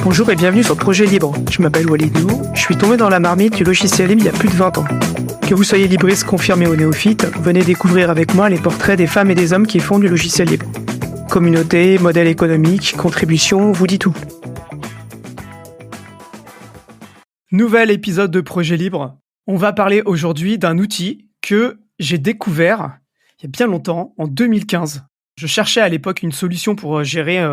Bonjour et bienvenue sur Projet Libre. Je m'appelle Walid Nou, je suis tombé dans la marmite du logiciel libre il y a plus de 20 ans. Que vous soyez libriste confirmé ou néophyte, venez découvrir avec moi les portraits des femmes et des hommes qui font du logiciel libre. Communauté, modèle économique, contribution, vous dit tout. Nouvel épisode de Projet Libre. On va parler aujourd'hui d'un outil que j'ai découvert il y a bien longtemps, en 2015. Je cherchais à l'époque une solution pour gérer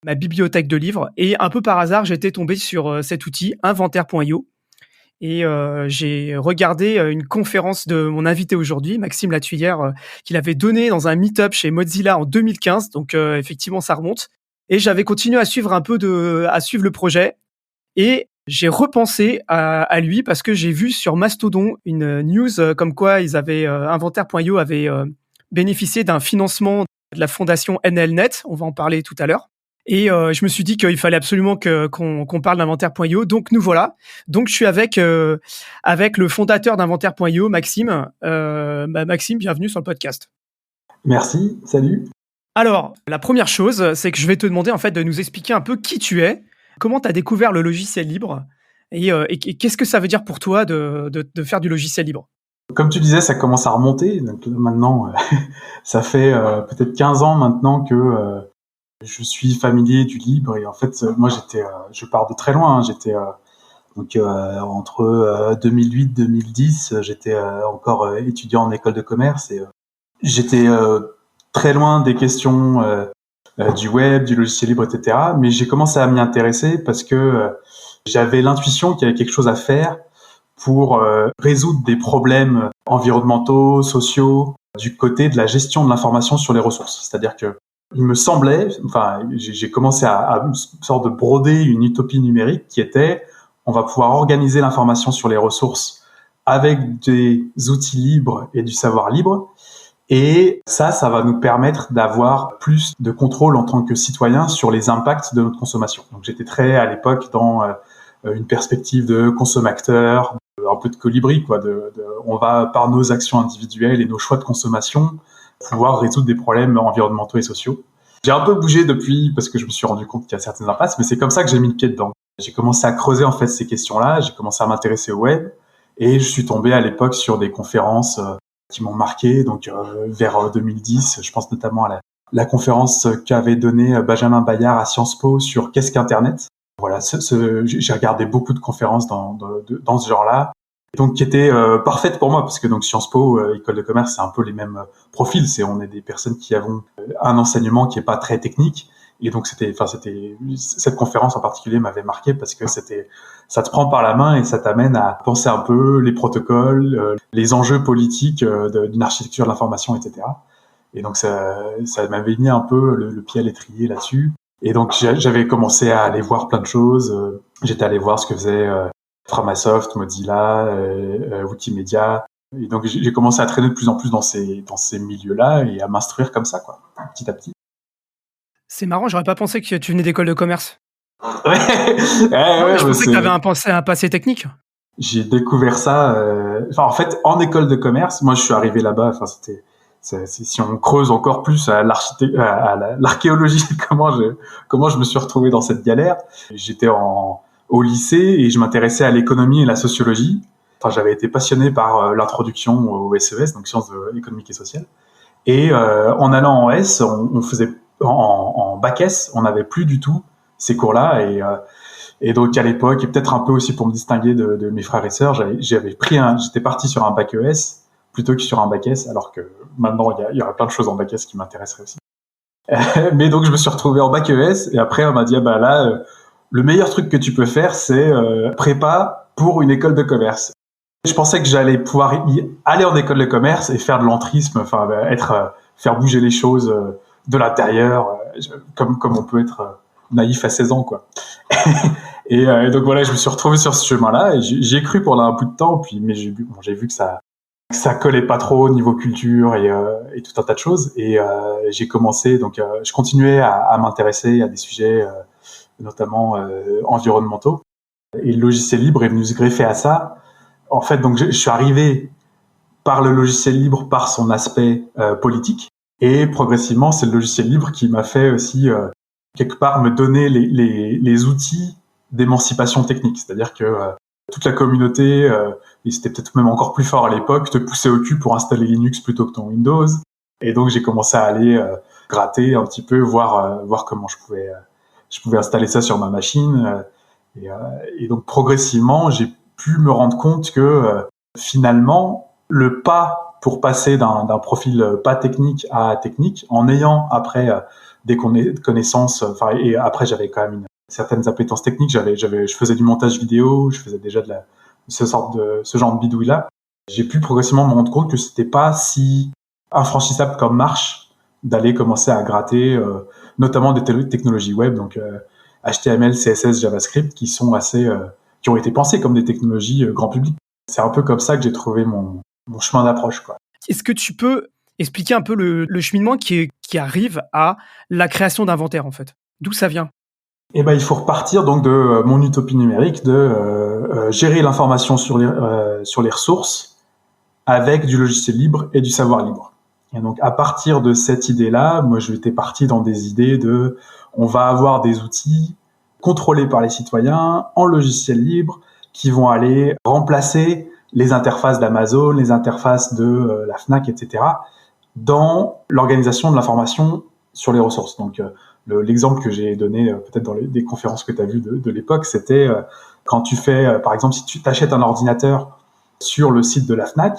ma bibliothèque de livres et un peu par hasard, j'étais tombé sur cet outil, inventaire.io. Et j'ai regardé une conférence de mon invité aujourd'hui, Maxime Latuyère, qu'il avait donnée dans un meet-up chez Mozilla en 2015. Donc effectivement, ça remonte. Et j'avais continué à suivre le projet. Et j'ai repensé à lui parce que j'ai vu sur Mastodon une news comme quoi inventaire.io avait bénéficié d'un financement de la fondation NLNet. On va en parler tout à l'heure. Et je me suis dit qu'il fallait absolument qu'on parle d'inventaire.io. Donc nous voilà. Donc je suis avec le fondateur d'inventaire.io, Maxime. Maxime, bienvenue sur le podcast. Merci, salut. Alors, la première chose, c'est que je vais te demander en fait de nous expliquer un peu qui tu es, comment tu as découvert le logiciel libre et qu'est-ce que ça veut dire pour toi de faire du logiciel libre. Comme tu disais, ça commence à remonter. Donc maintenant, ça fait peut-être 15 ans maintenant que je suis familier du libre. Et en fait, moi, je pars de très loin. J'étais entre 2008-2010, j'étais encore étudiant en école de commerce et j'étais très loin des questions du web, du logiciel libre, etc. Mais j'ai commencé à m'y intéresser parce que j'avais l'intuition qu'il y avait quelque chose à faire pour résoudre des problèmes environnementaux, sociaux, du côté de la gestion de l'information sur les ressources. C'est-à-dire que il me semblait, j'ai commencé à une sorte de broder une utopie numérique qui était, on va pouvoir organiser l'information sur les ressources avec des outils libres et du savoir libre. Et ça va nous permettre d'avoir plus de contrôle en tant que citoyen sur les impacts de notre consommation. Donc j'étais très à l'époque dans une perspective de consommateur, un peu de colibri, quoi. On va par nos actions individuelles et nos choix de consommation pouvoir résoudre des problèmes environnementaux et sociaux. J'ai un peu bougé depuis parce que je me suis rendu compte qu'il y a certaines impasses, mais c'est comme ça que j'ai mis le pied dedans. J'ai commencé à creuser en fait ces questions-là, j'ai commencé à m'intéresser au web et je suis tombé à l'époque sur des conférences qui m'ont marqué. Donc vers 2010, je pense notamment à la conférence qu'avait donnée Benjamin Bayard à Sciences Po sur qu'est-ce qu'Internet. Voilà, j'ai regardé beaucoup de conférences dans ce genre-là. Donc qui était parfaite pour moi parce que donc Sciences Po, école de commerce, c'est un peu les mêmes profils. On est des personnes qui avons un enseignement qui est pas très technique et donc cette conférence en particulier m'avait marqué parce que ça te prend par la main et ça t'amène à penser un peu les protocoles, les enjeux politiques d'une architecture de l'information, etc. Et donc ça m'avait mis un peu le pied à l'étrier là-dessus. Et donc j'avais commencé à aller voir plein de choses. J'étais allé voir ce que faisait Framasoft, Mozilla, Wikimedia. Et donc, j'ai commencé à traîner de plus en plus dans ces milieux-là et à m'instruire comme ça, quoi, petit à petit. C'est marrant, j'aurais pas pensé que tu venais d'école de commerce. Ouais, je pensais que tu avais un passé technique. J'ai découvert ça, en fait, en école de commerce. Moi, je suis arrivé là-bas, si on creuse encore plus à l'archéologie, comment je me suis retrouvé dans cette galère. J'étais au lycée et je m'intéressais à l'économie et la sociologie. J'avais été passionné par l'introduction au SES, donc sciences économiques et sociales. Et en allant en S, on faisait en bac S, on n'avait plus du tout ces cours-là. Et donc à l'époque, et peut-être un peu aussi pour me distinguer de mes frères et sœurs, j'étais parti sur un bac ES plutôt que sur un bac S, alors que maintenant il y aurait plein de choses en bac S qui m'intéresseraient aussi. Mais donc je me suis retrouvé en bac ES et après on m'a dit le meilleur truc que tu peux faire, c'est prépa pour une école de commerce. Je pensais que j'allais pouvoir aller en école de commerce et faire de l'entrisme, faire bouger les choses de l'intérieur, comme on peut être naïf à 16 ans, quoi. Et donc voilà, je me suis retrouvé sur ce chemin-là et j'y ai cru pendant un bout de temps, mais j'ai vu que ça collait pas trop au niveau culture et tout un tas de choses. Et j'ai commencé, donc je continuais à m'intéresser à des sujets notamment environnementaux. Et le logiciel libre est venu se greffer à ça. En fait, donc je suis arrivé par le logiciel libre, par son aspect politique. Et progressivement, c'est le logiciel libre qui m'a fait aussi quelque part me donner les outils d'émancipation technique, c'est-à-dire que toute la communauté, et c'était peut-être même encore plus fort à l'époque, te poussait au cul pour installer Linux plutôt que ton Windows. Et donc j'ai commencé à aller gratter un petit peu, voir comment je pouvais installer ça sur ma machine. Et donc progressivement, j'ai pu me rendre compte que finalement, le pas pour passer d'un profil pas technique à technique, en ayant après des connaissances, et après j'avais quand même certaines appétences techniques, je faisais du montage vidéo, je faisais déjà ce genre de bidouille là. J'ai pu progressivement me rendre compte que c'était pas si infranchissable comme marche d'aller commencer à gratter, notamment des technologies web, donc HTML, CSS, JavaScript, qui ont été pensées comme des technologies grand public. C'est un peu comme ça que j'ai trouvé mon chemin d'approche, quoi. Est-ce que tu peux expliquer un peu le cheminement qui arrive à la création d'inventaire, en fait? D'où ça vient? Eh ben, il faut repartir donc de mon utopie numérique, de gérer l'information sur les ressources avec du logiciel libre et du savoir libre. Et donc, à partir de cette idée-là, moi, j'étais parti dans des idées on va avoir des outils contrôlés par les citoyens en logiciel libre qui vont aller remplacer les interfaces d'Amazon, les interfaces de la Fnac, etc., dans l'organisation de l'information sur les ressources. Donc, l'exemple que j'ai donné peut-être dans des conférences que tu as vues de l'époque, c'était quand tu fais, par exemple, si tu t'achètes un ordinateur sur le site de la Fnac,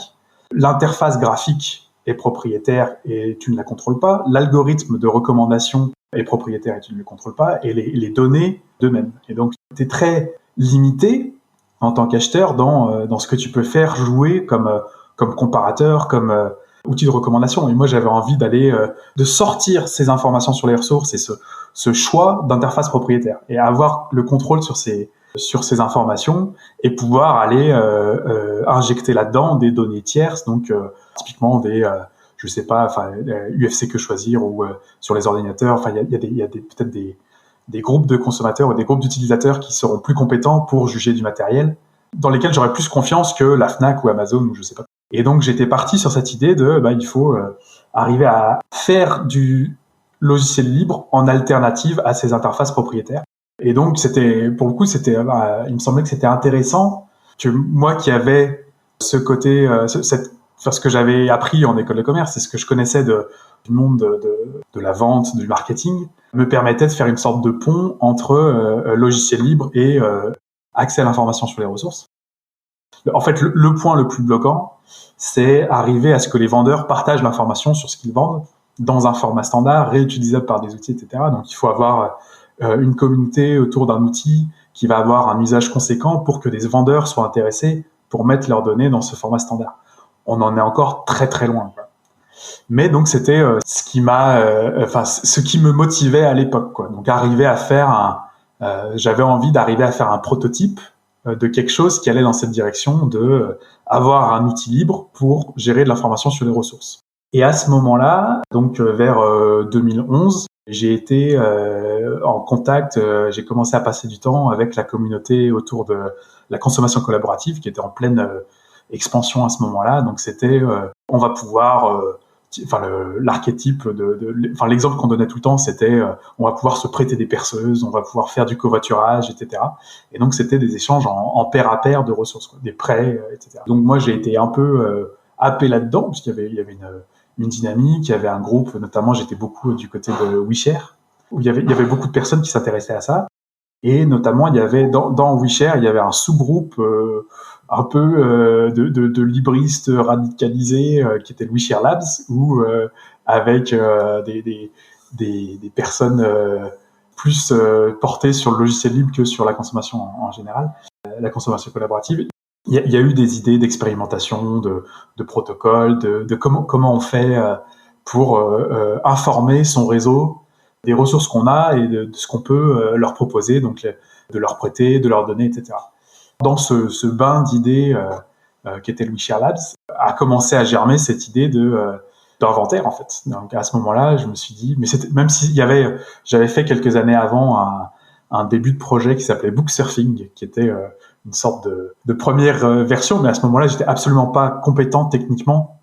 l'interface graphique est propriétaire et tu ne la contrôles pas, l'algorithme de recommandation est propriétaire et tu ne le contrôles pas, et les données de même. Et donc, tu es très limité en tant qu'acheteur dans ce que tu peux faire jouer comme comparateur, comme outil de recommandation. Et moi, j'avais envie de sortir ces informations sur les ressources et ce choix d'interface propriétaire et avoir le contrôle sur ces informations et pouvoir aller injecter là-dedans des données tierces, donc typiquement je sais pas, UFC que choisir ou sur les ordinateurs. Enfin, il y a peut-être des groupes de consommateurs ou des groupes d'utilisateurs qui seront plus compétents pour juger du matériel, dans lesquels j'aurais plus confiance que la Fnac ou Amazon ou je sais pas. Et donc j'étais parti sur cette idée il faut arriver à faire du logiciel libre en alternative à ces interfaces propriétaires. Et donc pour le coup, il me semblait que c'était intéressant que moi qui avais ce côté, ce que j'avais appris en école de commerce, c'est ce que je connaissais du monde de la vente, du marketing, me permettait de faire une sorte de pont entre logiciel libre et accès à l'information sur les ressources. En fait, le point le plus bloquant, c'est arriver à ce que les vendeurs partagent l'information sur ce qu'ils vendent dans un format standard, réutilisable par des outils, etc. Donc, il faut avoir une communauté autour d'un outil qui va avoir un usage conséquent pour que les vendeurs soient intéressés pour mettre leurs données dans ce format standard. On en est encore très très loin, quoi. Mais donc c'était ce qui me motivait à l'époque, quoi. Donc j'avais envie d'arriver à faire un prototype de quelque chose qui allait dans cette direction de avoir un outil libre pour gérer de l'information sur les ressources. Et à ce moment-là, donc vers 2011, j'ai été en contact, j'ai commencé à passer du temps avec la communauté autour de la consommation collaborative qui était en pleine expansion à ce moment-là. Donc c'était, on va pouvoir, l'archétype l'exemple qu'on donnait tout le temps, c'était, on va pouvoir se prêter des perceuses, on va pouvoir faire du covoiturage, etc. Et donc c'était des échanges en pair à pair de ressources, quoi, des prêts, etc. Donc moi j'ai été un peu happé là-dedans parce qu'il y avait une dynamique, il y avait un groupe, notamment j'étais beaucoup du côté de WeShare, où il y avait beaucoup de personnes qui s'intéressaient à ça. Et notamment, il y avait dans WeShare, il y avait un sous-groupe un peu de libristes radicalisés qui était le WeShare Labs, où avec des personnes plus portées sur le logiciel libre que sur la consommation en général, la consommation collaborative. Il y a eu des idées d'expérimentation, de protocoles, de comment on fait pour informer son réseau des ressources qu'on a et de ce qu'on peut leur proposer, donc de leur prêter, de leur donner, etc. Dans ce bain d'idées qui était le WeShare Labs, a commencé à germer cette idée d'inventaire, en fait. Donc à ce moment-là, je me suis dit, mais même j'avais fait quelques années avant un début de projet qui s'appelait Booksurfing, qui était une sorte de première version, mais à ce moment-là, j'étais absolument pas compétent techniquement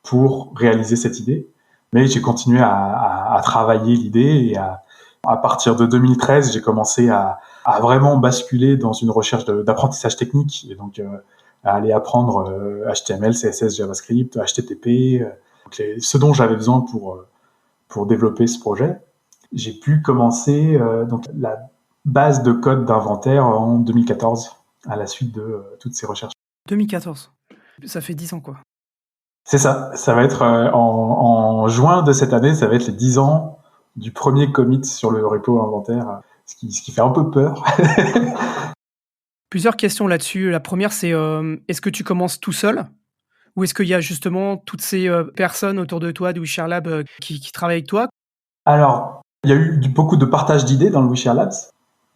pour réaliser cette idée. Mais j'ai continué à travailler l'idée et à partir de 2013, j'ai commencé à à vraiment basculer dans une recherche d'apprentissage technique et donc à aller apprendre HTML, CSS, JavaScript, HTTP, ce dont j'avais besoin pour développer ce projet. J'ai pu commencer donc la base de code d'inventaire en 2014 à la suite de toutes ces recherches. 2014, ça fait 10 ans quoi. C'est ça, ça va être en juin de cette année, ça va être les 10 ans du premier commit sur le repo inventaire, ce qui fait un peu peur. Plusieurs questions là-dessus. La première, c'est est-ce que tu commences tout seul ou est-ce qu'il y a justement toutes ces personnes autour de toi de WeShare Lab qui travaillent avec toi? Alors, il y a eu beaucoup de partage d'idées dans le WeShare Labs,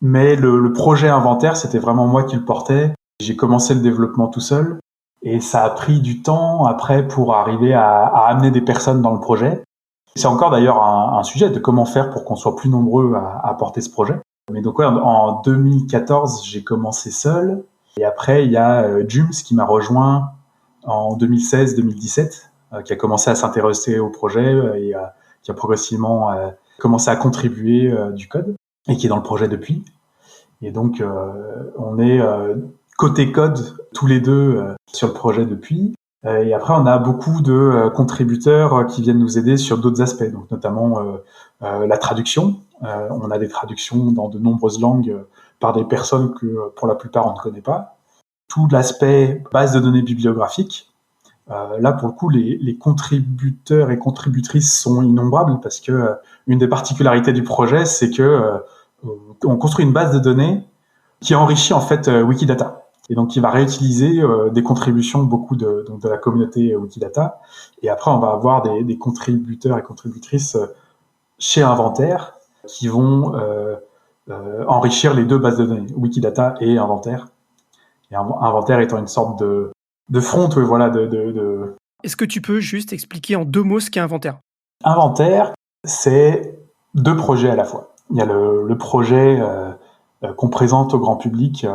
mais le projet inventaire, c'était vraiment moi qui le portais. J'ai commencé le développement tout seul et ça a pris du temps après pour arriver à amener des personnes dans le projet. C'est encore d'ailleurs un sujet de comment faire pour qu'on soit plus nombreux à porter ce projet. Mais donc ouais, en 2014, j'ai commencé seul. Et après, il y a Jums qui m'a rejoint en 2016-2017, qui a commencé à s'intéresser au projet et qui a progressivement commencé à contribuer du code et qui est dans le projet depuis. Et donc, on est côté code tous les deux sur le projet depuis. Et après, on a beaucoup de contributeurs qui viennent nous aider sur d'autres aspects, donc notamment la traduction. On a des traductions dans de nombreuses langues par des personnes que, pour la plupart, on ne connaît pas. Tout l'aspect base de données bibliographique. Là, pour le coup, les contributeurs et contributrices sont innombrables parce que une des particularités du projet, c'est que on construit une base de données qui enrichit en fait Wikidata. Et donc, il va réutiliser des contributions beaucoup de la communauté Wikidata. Et après, on va avoir des contributeurs et contributrices chez Inventaire qui vont enrichir les deux bases de données, Wikidata et Inventaire. Et Inventaire étant une sorte de front, voilà, Est-ce que tu peux juste expliquer en 2 mots ce qu'est Inventaire? Inventaire, c'est 2 projets à la fois. Il y a le projet qu'on présente au grand public.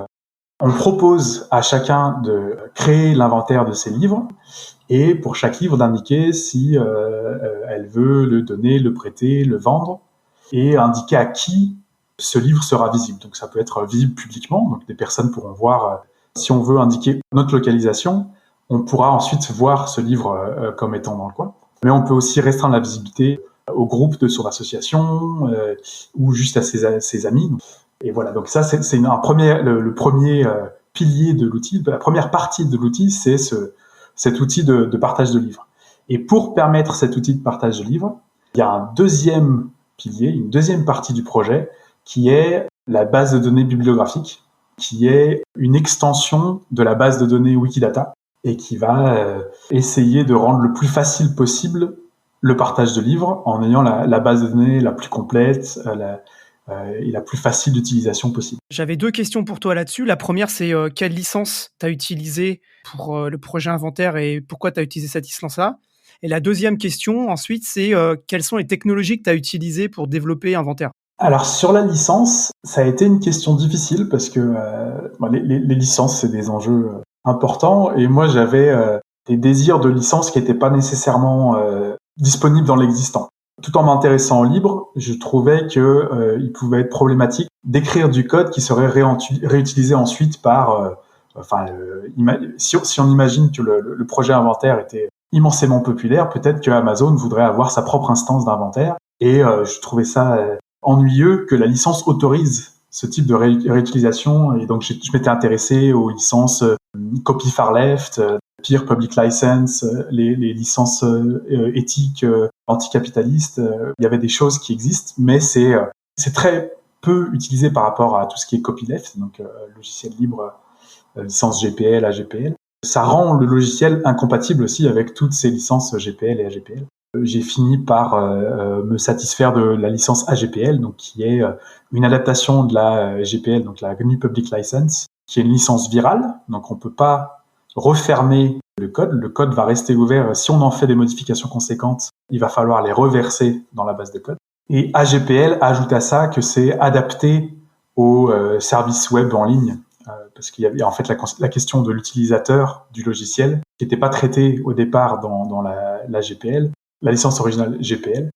On propose à chacun de créer l'inventaire de ses livres et pour chaque livre d'indiquer si elle veut le donner, le prêter, le vendre et indiquer à qui ce livre sera visible. Donc ça peut être visible publiquement, donc des personnes pourront voir. Si on veut indiquer notre localisation, on pourra ensuite voir ce livre comme étant dans le coin. Mais on peut aussi restreindre la visibilité au groupe de son association ou juste à ses amis. Et voilà, donc ça, c'est le premier pilier de l'outil. La première partie de l'outil, c'est cet outil de partage de livres. Et pour permettre cet outil de partage de livres, il y a un deuxième pilier, une deuxième partie du projet, qui est la base de données bibliographique, qui est une extension de la base de données Wikidata, et qui va essayer de rendre le plus facile possible le partage de livres en ayant la base de données la plus complète, et la plus facile d'utilisation possible. J'avais 2 questions pour toi là-dessus. La première, c'est quelle licence tu as utilisée pour le projet Inventaire et pourquoi tu as utilisé cette licence-là? Et la deuxième question, ensuite, c'est quelles sont les technologies que tu as utilisées pour développer Inventaire? Alors, sur la licence, ça a été une question difficile parce que les licences, c'est des enjeux importants et moi, j'avais des désirs de licence qui n'étaient pas nécessairement disponibles dans l'existant. Tout en m'intéressant au libre, je trouvais que il pouvait être problématique d'écrire du code qui serait réutilisé ensuite par si on imagine que le projet Inventaire était immensément populaire, peut-être que Amazon voudrait avoir sa propre instance d'inventaire et je trouvais ça ennuyeux que la licence autorise ce type de réutilisation et donc je m'étais intéressé aux licences Copy Far Left, Peer Public License, les licences éthiques anticapitalistes. Il y avait des choses qui existent, mais c'est très peu utilisé par rapport à tout ce qui est copyleft, donc logiciel libre, licence GPL, AGPL. Ça rend le logiciel incompatible aussi avec toutes ces licences GPL et AGPL. J'ai fini par me satisfaire de la licence AGPL, donc qui est une adaptation de la GPL, donc la GNU Public License, qui est une licence virale, donc on peut pas refermer le code. Le code va rester ouvert. Si on en fait des modifications conséquentes, il va falloir les reverser dans la base de code. Et AGPL ajoute à ça que c'est adapté aux services web en ligne, parce qu'il y avait en fait la question de l'utilisateur du logiciel qui n'était pas traitée au départ dans la GPL, la licence originale GPL.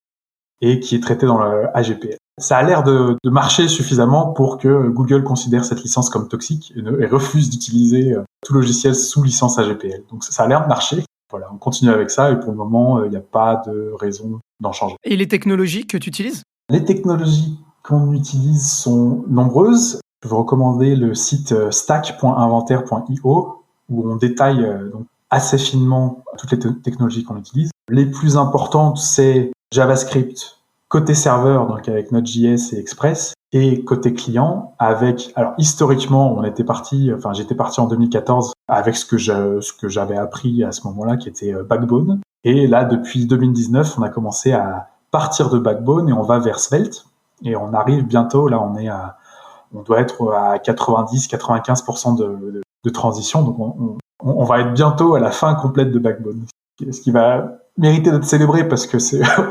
et qui est traité dans le AGPL. Ça a l'air de marcher suffisamment pour que Google considère cette licence comme toxique et refuse d'utiliser tout logiciel sous licence AGPL. Donc ça a l'air de marcher. Voilà, on continue avec ça et pour le moment, il n'y a pas de raison d'en changer. Et les technologies que tu utilises ? Les technologies qu'on utilise sont nombreuses. Je vous recommander le site stack.inventaire.io où on détaille donc assez finement toutes les technologies qu'on utilise. Les plus importantes, c'est JavaScript côté serveur, donc avec Node.js et Express, et côté client avec, alors historiquement, j'étais parti en 2014 avec ce que j'avais appris à ce moment-là, qui était Backbone. Et là, depuis 2019, on a commencé à partir de Backbone et on va vers Svelte. Et on arrive bientôt, là, on doit être à 90-95% de transition. Donc, on va être bientôt à la fin complète de Backbone. Ce qui va mériter d'être célébré parce que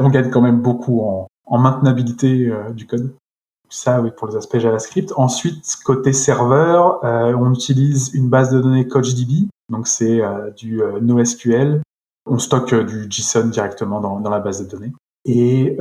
on gagne quand même beaucoup en maintenabilité du code. Ça, oui, pour les aspects JavaScript. Ensuite, côté serveur, on utilise une base de données CouchDB. Donc, c'est du NoSQL. On stocke du JSON directement dans la base de données. Et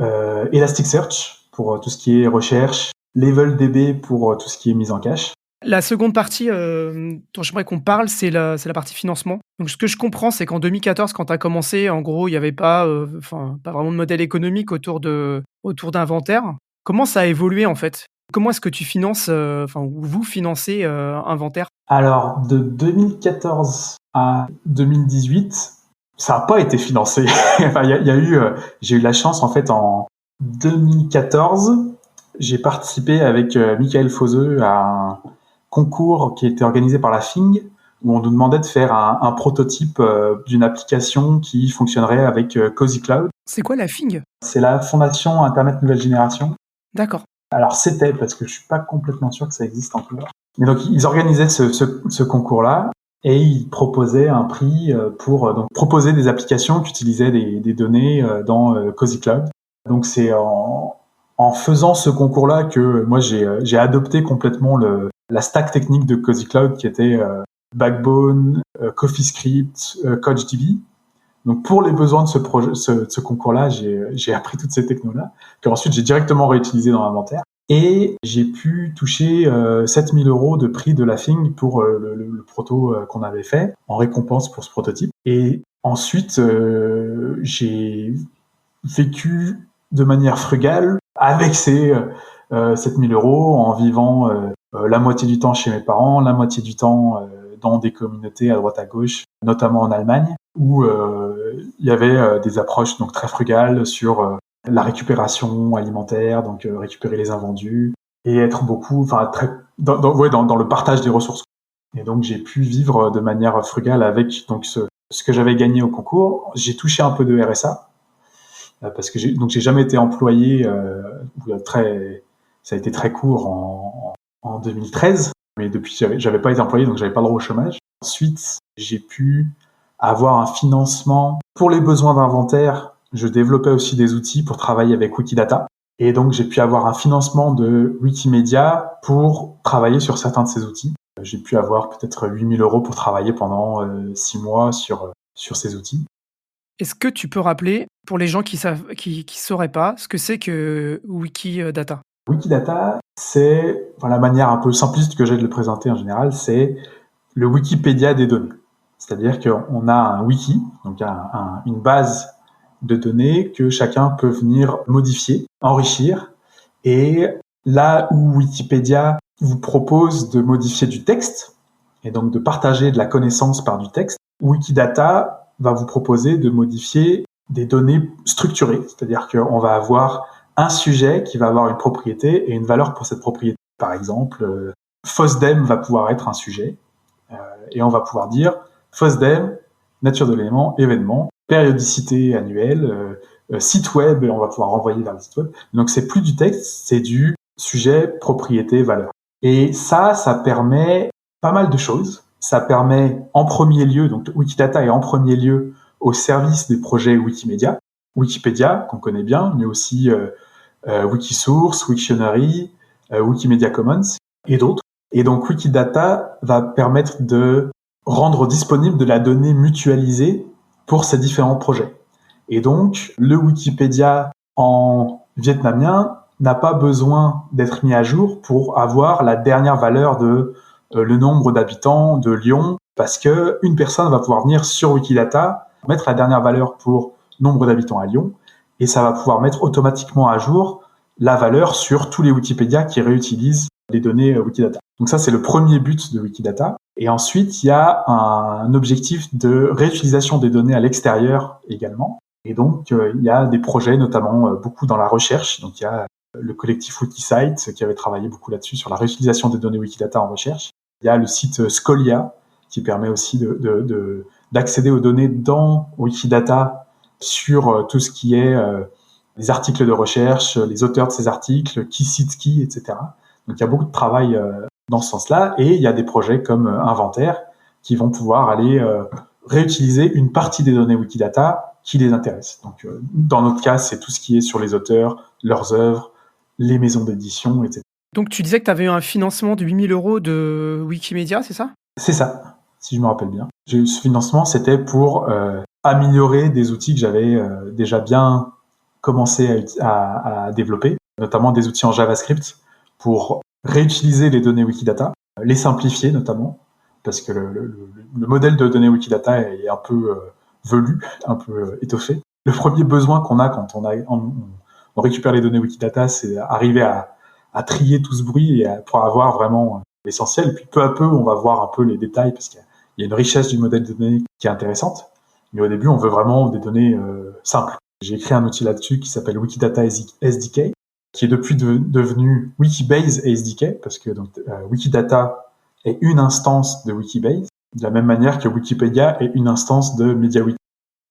Elasticsearch pour tout ce qui est recherche. LevelDB pour tout ce qui est mise en cache. La seconde partie dont j'aimerais qu'on parle, c'est la partie financement. Donc, ce que je comprends, c'est qu'en 2014, quand tu as commencé, en gros, il n'y avait pas vraiment de modèle économique autour d'Inventaire. Comment ça a évolué, en fait ? Comment est-ce que tu finances, ou vous financez Inventaire ? Alors, de 2014 à 2018, ça n'a pas été financé. J'ai eu la chance, en fait, en 2014, j'ai participé avec Michael Foseux à un concours qui était organisé par la FING, où on nous demandait de faire un prototype d'une application qui fonctionnerait avec Cozy Cloud. C'est quoi la FING ? C'est la Fondation Internet Nouvelle Génération. D'accord. Alors c'était, parce que je suis pas complètement sûr que ça existe encore. Mais donc ils organisaient ce concours-là et ils proposaient un prix pour donc proposer des applications qui utilisaient des données dans Cozy Cloud. Donc c'est en faisant ce concours-là que moi j'ai adopté complètement la stack technique de Cozy Cloud qui était Backbone, CoffeeScript, CouchDB. Donc pour les besoins de ce concours-là, j'ai appris toutes ces technos-là que ensuite j'ai directement réutilisé dans l'inventaire et j'ai pu toucher 7 000 € de prix de la FING pour le proto qu'on avait fait en récompense pour ce prototype. Et ensuite j'ai vécu de manière frugale avec ces 7 000 € en vivant la moitié du temps chez mes parents, la moitié du temps dans des communautés à droite à gauche, notamment en Allemagne, où il y avait des approches donc très frugales sur la récupération alimentaire, donc récupérer les invendus, et être beaucoup, dans le partage des ressources. Et donc j'ai pu vivre de manière frugale avec donc ce que j'avais gagné au concours. J'ai touché un peu de RSA parce que j'ai jamais été employé. Ça a été très court en 2013. Mais depuis, j'avais pas été employé, donc j'avais pas le droit au chômage. Ensuite, j'ai pu avoir un financement pour les besoins d'inventaire. Je développais aussi des outils pour travailler avec Wikidata. Et donc, j'ai pu avoir un financement de Wikimedia pour travailler sur certains de ces outils. J'ai pu avoir peut-être 8 000 € pour travailler pendant 6 mois sur ces outils. Est-ce que tu peux rappeler, pour les gens qui sauraient pas, ce que c'est que Wikidata ? Wikidata, c'est, la manière un peu simpliste que j'ai de le présenter en général, c'est le Wikipédia des données. C'est-à-dire qu'on a un wiki, donc une base de données que chacun peut venir modifier, enrichir. Et là où Wikipédia vous propose de modifier du texte, et donc de partager de la connaissance par du texte, Wikidata va vous proposer de modifier des données structurées. C'est-à-dire qu'on va avoir un sujet qui va avoir une propriété et une valeur pour cette propriété. Par exemple, FOSDEM va pouvoir être un sujet et on va pouvoir dire FOSDEM, nature de l'élément, événement, périodicité annuelle, site web, et on va pouvoir renvoyer vers le site web. Donc c'est plus du texte, c'est du sujet, propriété, valeur. Et ça permet pas mal de choses. Ça permet en premier lieu, donc Wikidata est en premier lieu au service des projets Wikimedia. Wikipédia, qu'on connaît bien, mais aussi Wikisource, Wiktionary, Wikimedia Commons et d'autres. Et donc Wikidata va permettre de rendre disponible de la donnée mutualisée pour ces différents projets. Et donc le Wikipédia en vietnamien n'a pas besoin d'être mis à jour pour avoir la dernière valeur de le nombre d'habitants de Lyon, parce que une personne va pouvoir venir sur Wikidata, mettre la dernière valeur pour nombre d'habitants à Lyon, et ça va pouvoir mettre automatiquement à jour la valeur sur tous les Wikipédia qui réutilisent les données Wikidata. Donc ça, c'est le premier but de Wikidata. Et ensuite, il y a un objectif de réutilisation des données à l'extérieur également. Et donc, il y a des projets, notamment beaucoup dans la recherche. Donc, il y a le collectif Wikisite qui avait travaillé beaucoup là-dessus sur la réutilisation des données Wikidata en recherche. Il y a le site Scholia qui permet aussi d'accéder aux données dans Wikidata sur tout ce qui est les articles de recherche, les auteurs de ces articles, qui cite qui, etc. Donc il y a beaucoup de travail dans ce sens-là, et il y a des projets comme Inventaire qui vont pouvoir aller réutiliser une partie des données Wikidata qui les intéressent. Donc dans notre cas, c'est tout ce qui est sur les auteurs, leurs œuvres, les maisons d'édition, etc. Donc tu disais que tu avais eu un financement de 8 000 € de Wikimedia, c'est ça? C'est ça, si je me rappelle bien. Ce financement, c'était pour améliorer des outils que j'avais déjà bien commencé à développer, notamment des outils en JavaScript pour réutiliser les données Wikidata, les simplifier notamment, parce que le modèle de données Wikidata est un peu velu, un peu étoffé. Le premier besoin qu'on a quand on récupère les données Wikidata, c'est arriver à trier tout ce bruit et pour avoir vraiment l'essentiel. Et puis peu à peu, on va voir un peu les détails, parce qu'il y a une richesse du modèle de données qui est intéressante. Mais au début, on veut vraiment des données simples. J'ai écrit un outil là-dessus qui s'appelle Wikidata SDK, qui est depuis devenu Wikibase SDK, parce que donc, Wikidata est une instance de Wikibase, de la même manière que Wikipédia est une instance de MediaWiki.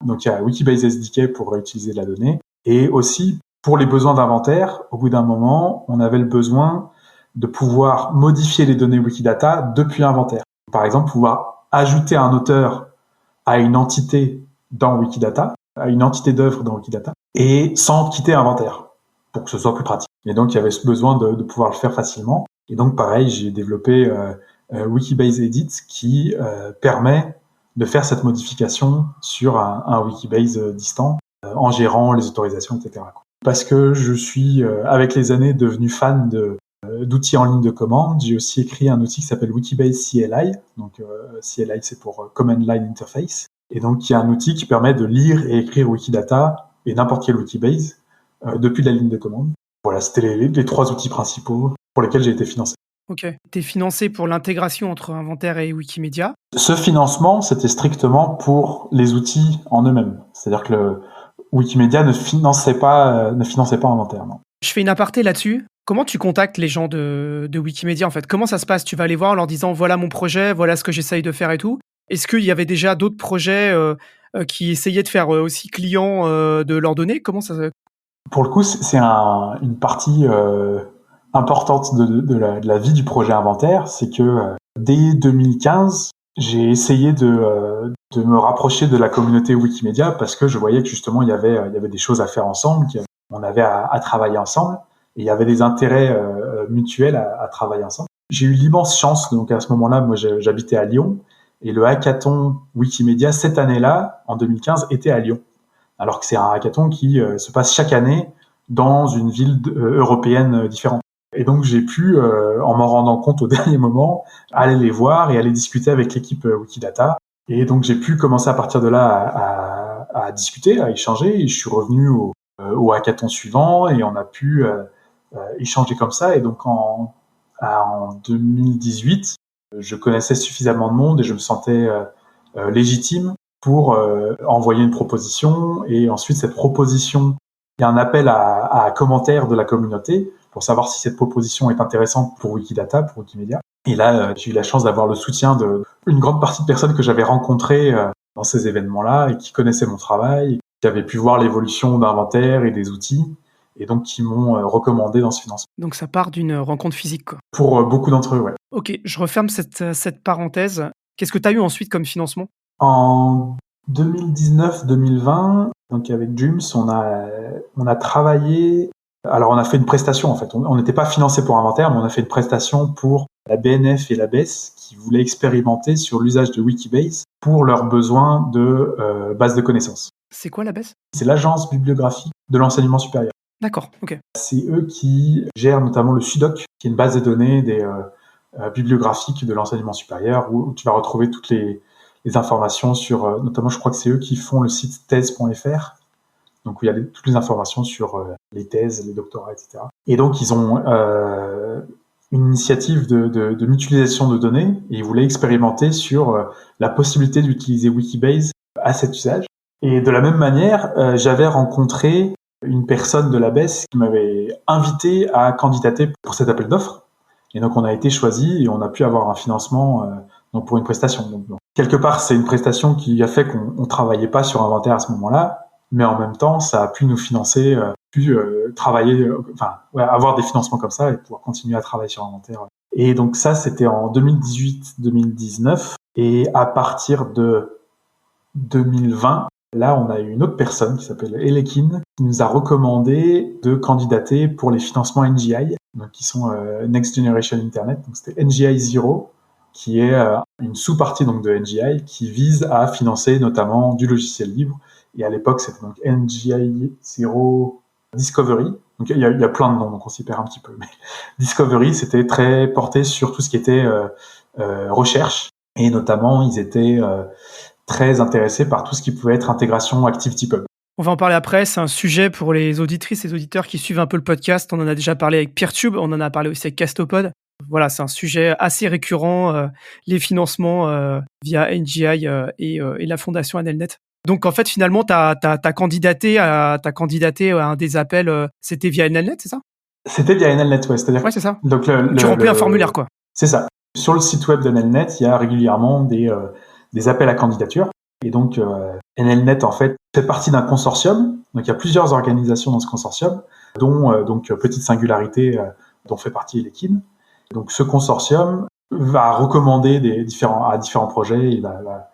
Donc il y a Wikibase SDK pour réutiliser la donnée, et aussi pour les besoins d'inventaire, au bout d'un moment, on avait le besoin de pouvoir modifier les données Wikidata depuis Inventaire. Par exemple, pouvoir ajouter un auteur à une entité dans Wikidata, à une entité d'œuvre dans Wikidata, et sans quitter Inventaire, pour que ce soit plus pratique. Et donc, il y avait ce besoin de pouvoir le faire facilement. Et donc, pareil, j'ai développé Wikibase Edit qui permet de faire cette modification sur un Wikibase distant, en gérant les autorisations, etc. Parce que je suis, avec les années, devenu fan d'outils en ligne de commande. J'ai aussi écrit un outil qui s'appelle Wikibase CLI. Donc, CLI, c'est pour Command Line Interface. Et donc, il y a un outil qui permet de lire et écrire Wikidata et n'importe quel Wikibase depuis la ligne de commande. Voilà, c'était les trois outils principaux pour lesquels j'ai été financé. Ok. Tu es financé pour l'intégration entre Inventaire et Wikimedia. Ce financement, c'était strictement pour les outils en eux-mêmes. C'est-à-dire que le Wikimedia ne finançait pas Inventaire. Non. Je fais une aparté là-dessus. Comment tu contactes les gens de Wikimedia en fait? Comment ça se passe? Tu vas aller voir en leur disant voilà mon projet, voilà ce que j'essaye de faire et tout. Est-ce qu'il y avait déjà d'autres projets qui essayaient de faire aussi client de leurs données? Comment ça? Pour le coup, c'est une partie importante de la vie du projet Inventaire. C'est que dès 2015, j'ai essayé de me rapprocher de la communauté Wikimedia parce que je voyais que justement il y avait des choses à faire ensemble, qu'on avait à travailler ensemble, et il y avait des intérêts mutuels à travailler ensemble. J'ai eu l'immense chance, donc à ce moment-là, moi j'habitais à Lyon, et le hackathon Wikimedia cette année-là, en 2015, était à Lyon. Alors que c'est un hackathon qui se passe chaque année dans une ville européenne différente. Et donc j'ai pu, en m'en rendant compte au dernier moment, aller les voir et aller discuter avec l'équipe Wikidata. Et donc j'ai pu commencer à partir de là à discuter, à échanger. Et je suis revenu au hackathon suivant et on a pu échanger comme ça. Et donc en 2018, je connaissais suffisamment de monde et je me sentais légitime pour envoyer une proposition. Et ensuite cette proposition, il y a un appel à commentaires de la communauté pour savoir si cette proposition est intéressante pour Wikidata, pour Wikimedia. Et là, j'ai eu la chance d'avoir le soutien d'une grande partie de personnes que j'avais rencontrées dans ces événements-là et qui connaissaient mon travail, qui avaient pu voir l'évolution d'Inventaire et des outils, et donc qui m'ont recommandé dans ce financement. Donc ça part d'une rencontre physique, quoi. Pour beaucoup d'entre eux, ouais. Ok, je referme cette parenthèse. Qu'est-ce que tu as eu ensuite comme financement? En 2019-2020, donc avec Dreams, on a travaillé. Alors on a fait une prestation en fait. On n'était pas financé pour Inventaire, mais on a fait une prestation pour la BNF et la BES qui voulaient expérimenter sur l'usage de Wikibase pour leurs besoins de base de connaissances. C'est quoi l'ABES? C'est l'Agence bibliographique de l'enseignement supérieur. D'accord, ok. C'est eux qui gèrent notamment le SUDOC, qui est une base de données bibliographiques de l'enseignement supérieur, où tu vas retrouver toutes les informations sur, notamment je crois que c'est eux qui font le site thèse.fr, donc où il y a toutes les informations sur les thèses, les doctorats, etc. Et donc ils ont une initiative de mutualisation de données, et ils voulaient expérimenter sur la possibilité d'utiliser Wikibase à cet usage. Et de la même manière, j'avais rencontré une personne de l'ABES qui m'avait invité à candidater pour cet appel d'offres. Et donc, on a été choisi et on a pu avoir un financement donc pour une prestation. Donc, quelque part, c'est une prestation qui a fait qu'on ne travaillait pas sur Inventaire à ce moment-là, mais en même temps, ça a pu nous financer, travailler, avoir des financements comme ça et pouvoir continuer à travailler sur Inventaire. Et donc ça, c'était en 2018-2019. Et à partir de 2020, là, on a eu une autre personne qui s'appelle Elekin qui nous a recommandé de candidater pour les financements NGI, donc qui sont Next Generation Internet. Donc c'était NGI Zero, qui est une sous-partie donc de NGI qui vise à financer notamment du logiciel libre. Et à l'époque, c'était donc NGI Zero Discovery. Donc il y a plein de noms, donc on s'y perd un petit peu. Mais Discovery, c'était très porté sur tout ce qui était recherche, et notamment ils étaient très intéressés par tout ce qui pouvait être intégration ActivityPub. On va en parler après, c'est un sujet pour les auditrices et les auditeurs qui suivent un peu le podcast. On en a déjà parlé avec Peertube, on en a parlé aussi avec Castopod. Voilà, c'est un sujet assez récurrent, les financements via NGI et la fondation AnelNet. Donc en fait, finalement, t'as candidaté à un des appels, c'était via AnelNet, c'est ça? C'était via AnelNet, ouais, c'est-à-dire. Ouais, c'est ça. Donc tu remplis un formulaire, quoi. C'est ça. Sur le site web d'AnelNet, il y a régulièrement des appels à candidature. Et donc, AnelNet, en fait, fait partie d'un consortium. Donc, il y a plusieurs organisations dans ce consortium, dont Petite Singularité, dont fait partie Elekin. Donc, ce consortium va recommander à différents projets. Il va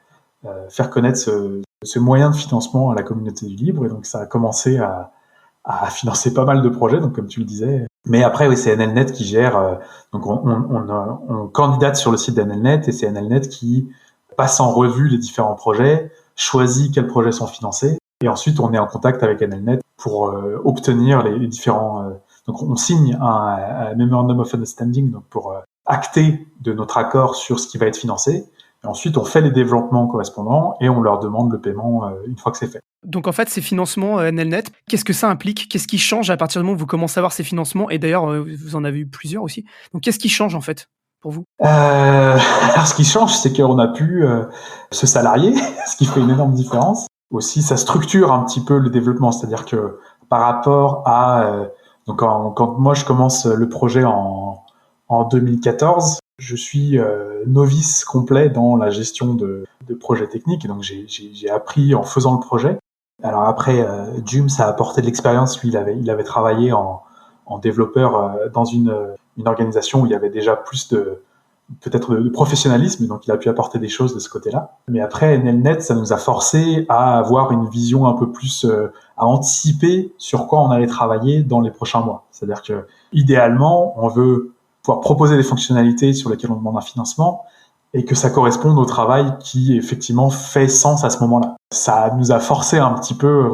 faire connaître ce moyen de financement à la communauté du libre. Et donc, ça a commencé à financer pas mal de projets, donc comme tu le disais. Mais après, oui, c'est AnelNet qui gère. Donc, on candidate sur le site d'AnelNet, et c'est AnelNet qui passe en revue les différents projets, choisit quels projets sont financés, et ensuite on est en contact avec AnelNet pour obtenir les différents. Donc, on signe un Memorandum of Understanding, donc pour acter de notre accord sur ce qui va être financé. Et ensuite, on fait les développements correspondants et on leur demande le paiement une fois que c'est fait. Donc en fait, ces financements AnelNet, qu'est-ce que ça implique? Qu'est-ce qui change à partir du moment où vous commencez à avoir ces financements? Et d'ailleurs, vous en avez eu plusieurs aussi. Donc qu'est-ce qui change en fait pour vous? Alors ce qui change, c'est qu'on a pu se salarier, ce qui fait une énorme différence. Aussi, ça structure un petit peu le développement, c'est-à-dire que par rapport à donc quand moi je commence le projet en 2014, je suis novice complet dans la gestion de projets techniques, et donc j'ai appris en faisant le projet. Alors après, Jum, ça a apporté de l'expérience. Lui, il avait travaillé en développeur dans une organisation où il y avait déjà plus peut-être de professionnalisme, donc il a pu apporter des choses de ce côté-là. Mais après, AnelNet, ça nous a forcé à avoir une vision un peu plus, à anticiper sur quoi on allait travailler dans les prochains mois. C'est-à-dire que, idéalement, on veut pouvoir proposer des fonctionnalités sur lesquelles on demande un financement, et que ça corresponde au travail qui, effectivement, fait sens à ce moment-là. Ça nous a forcé un petit peu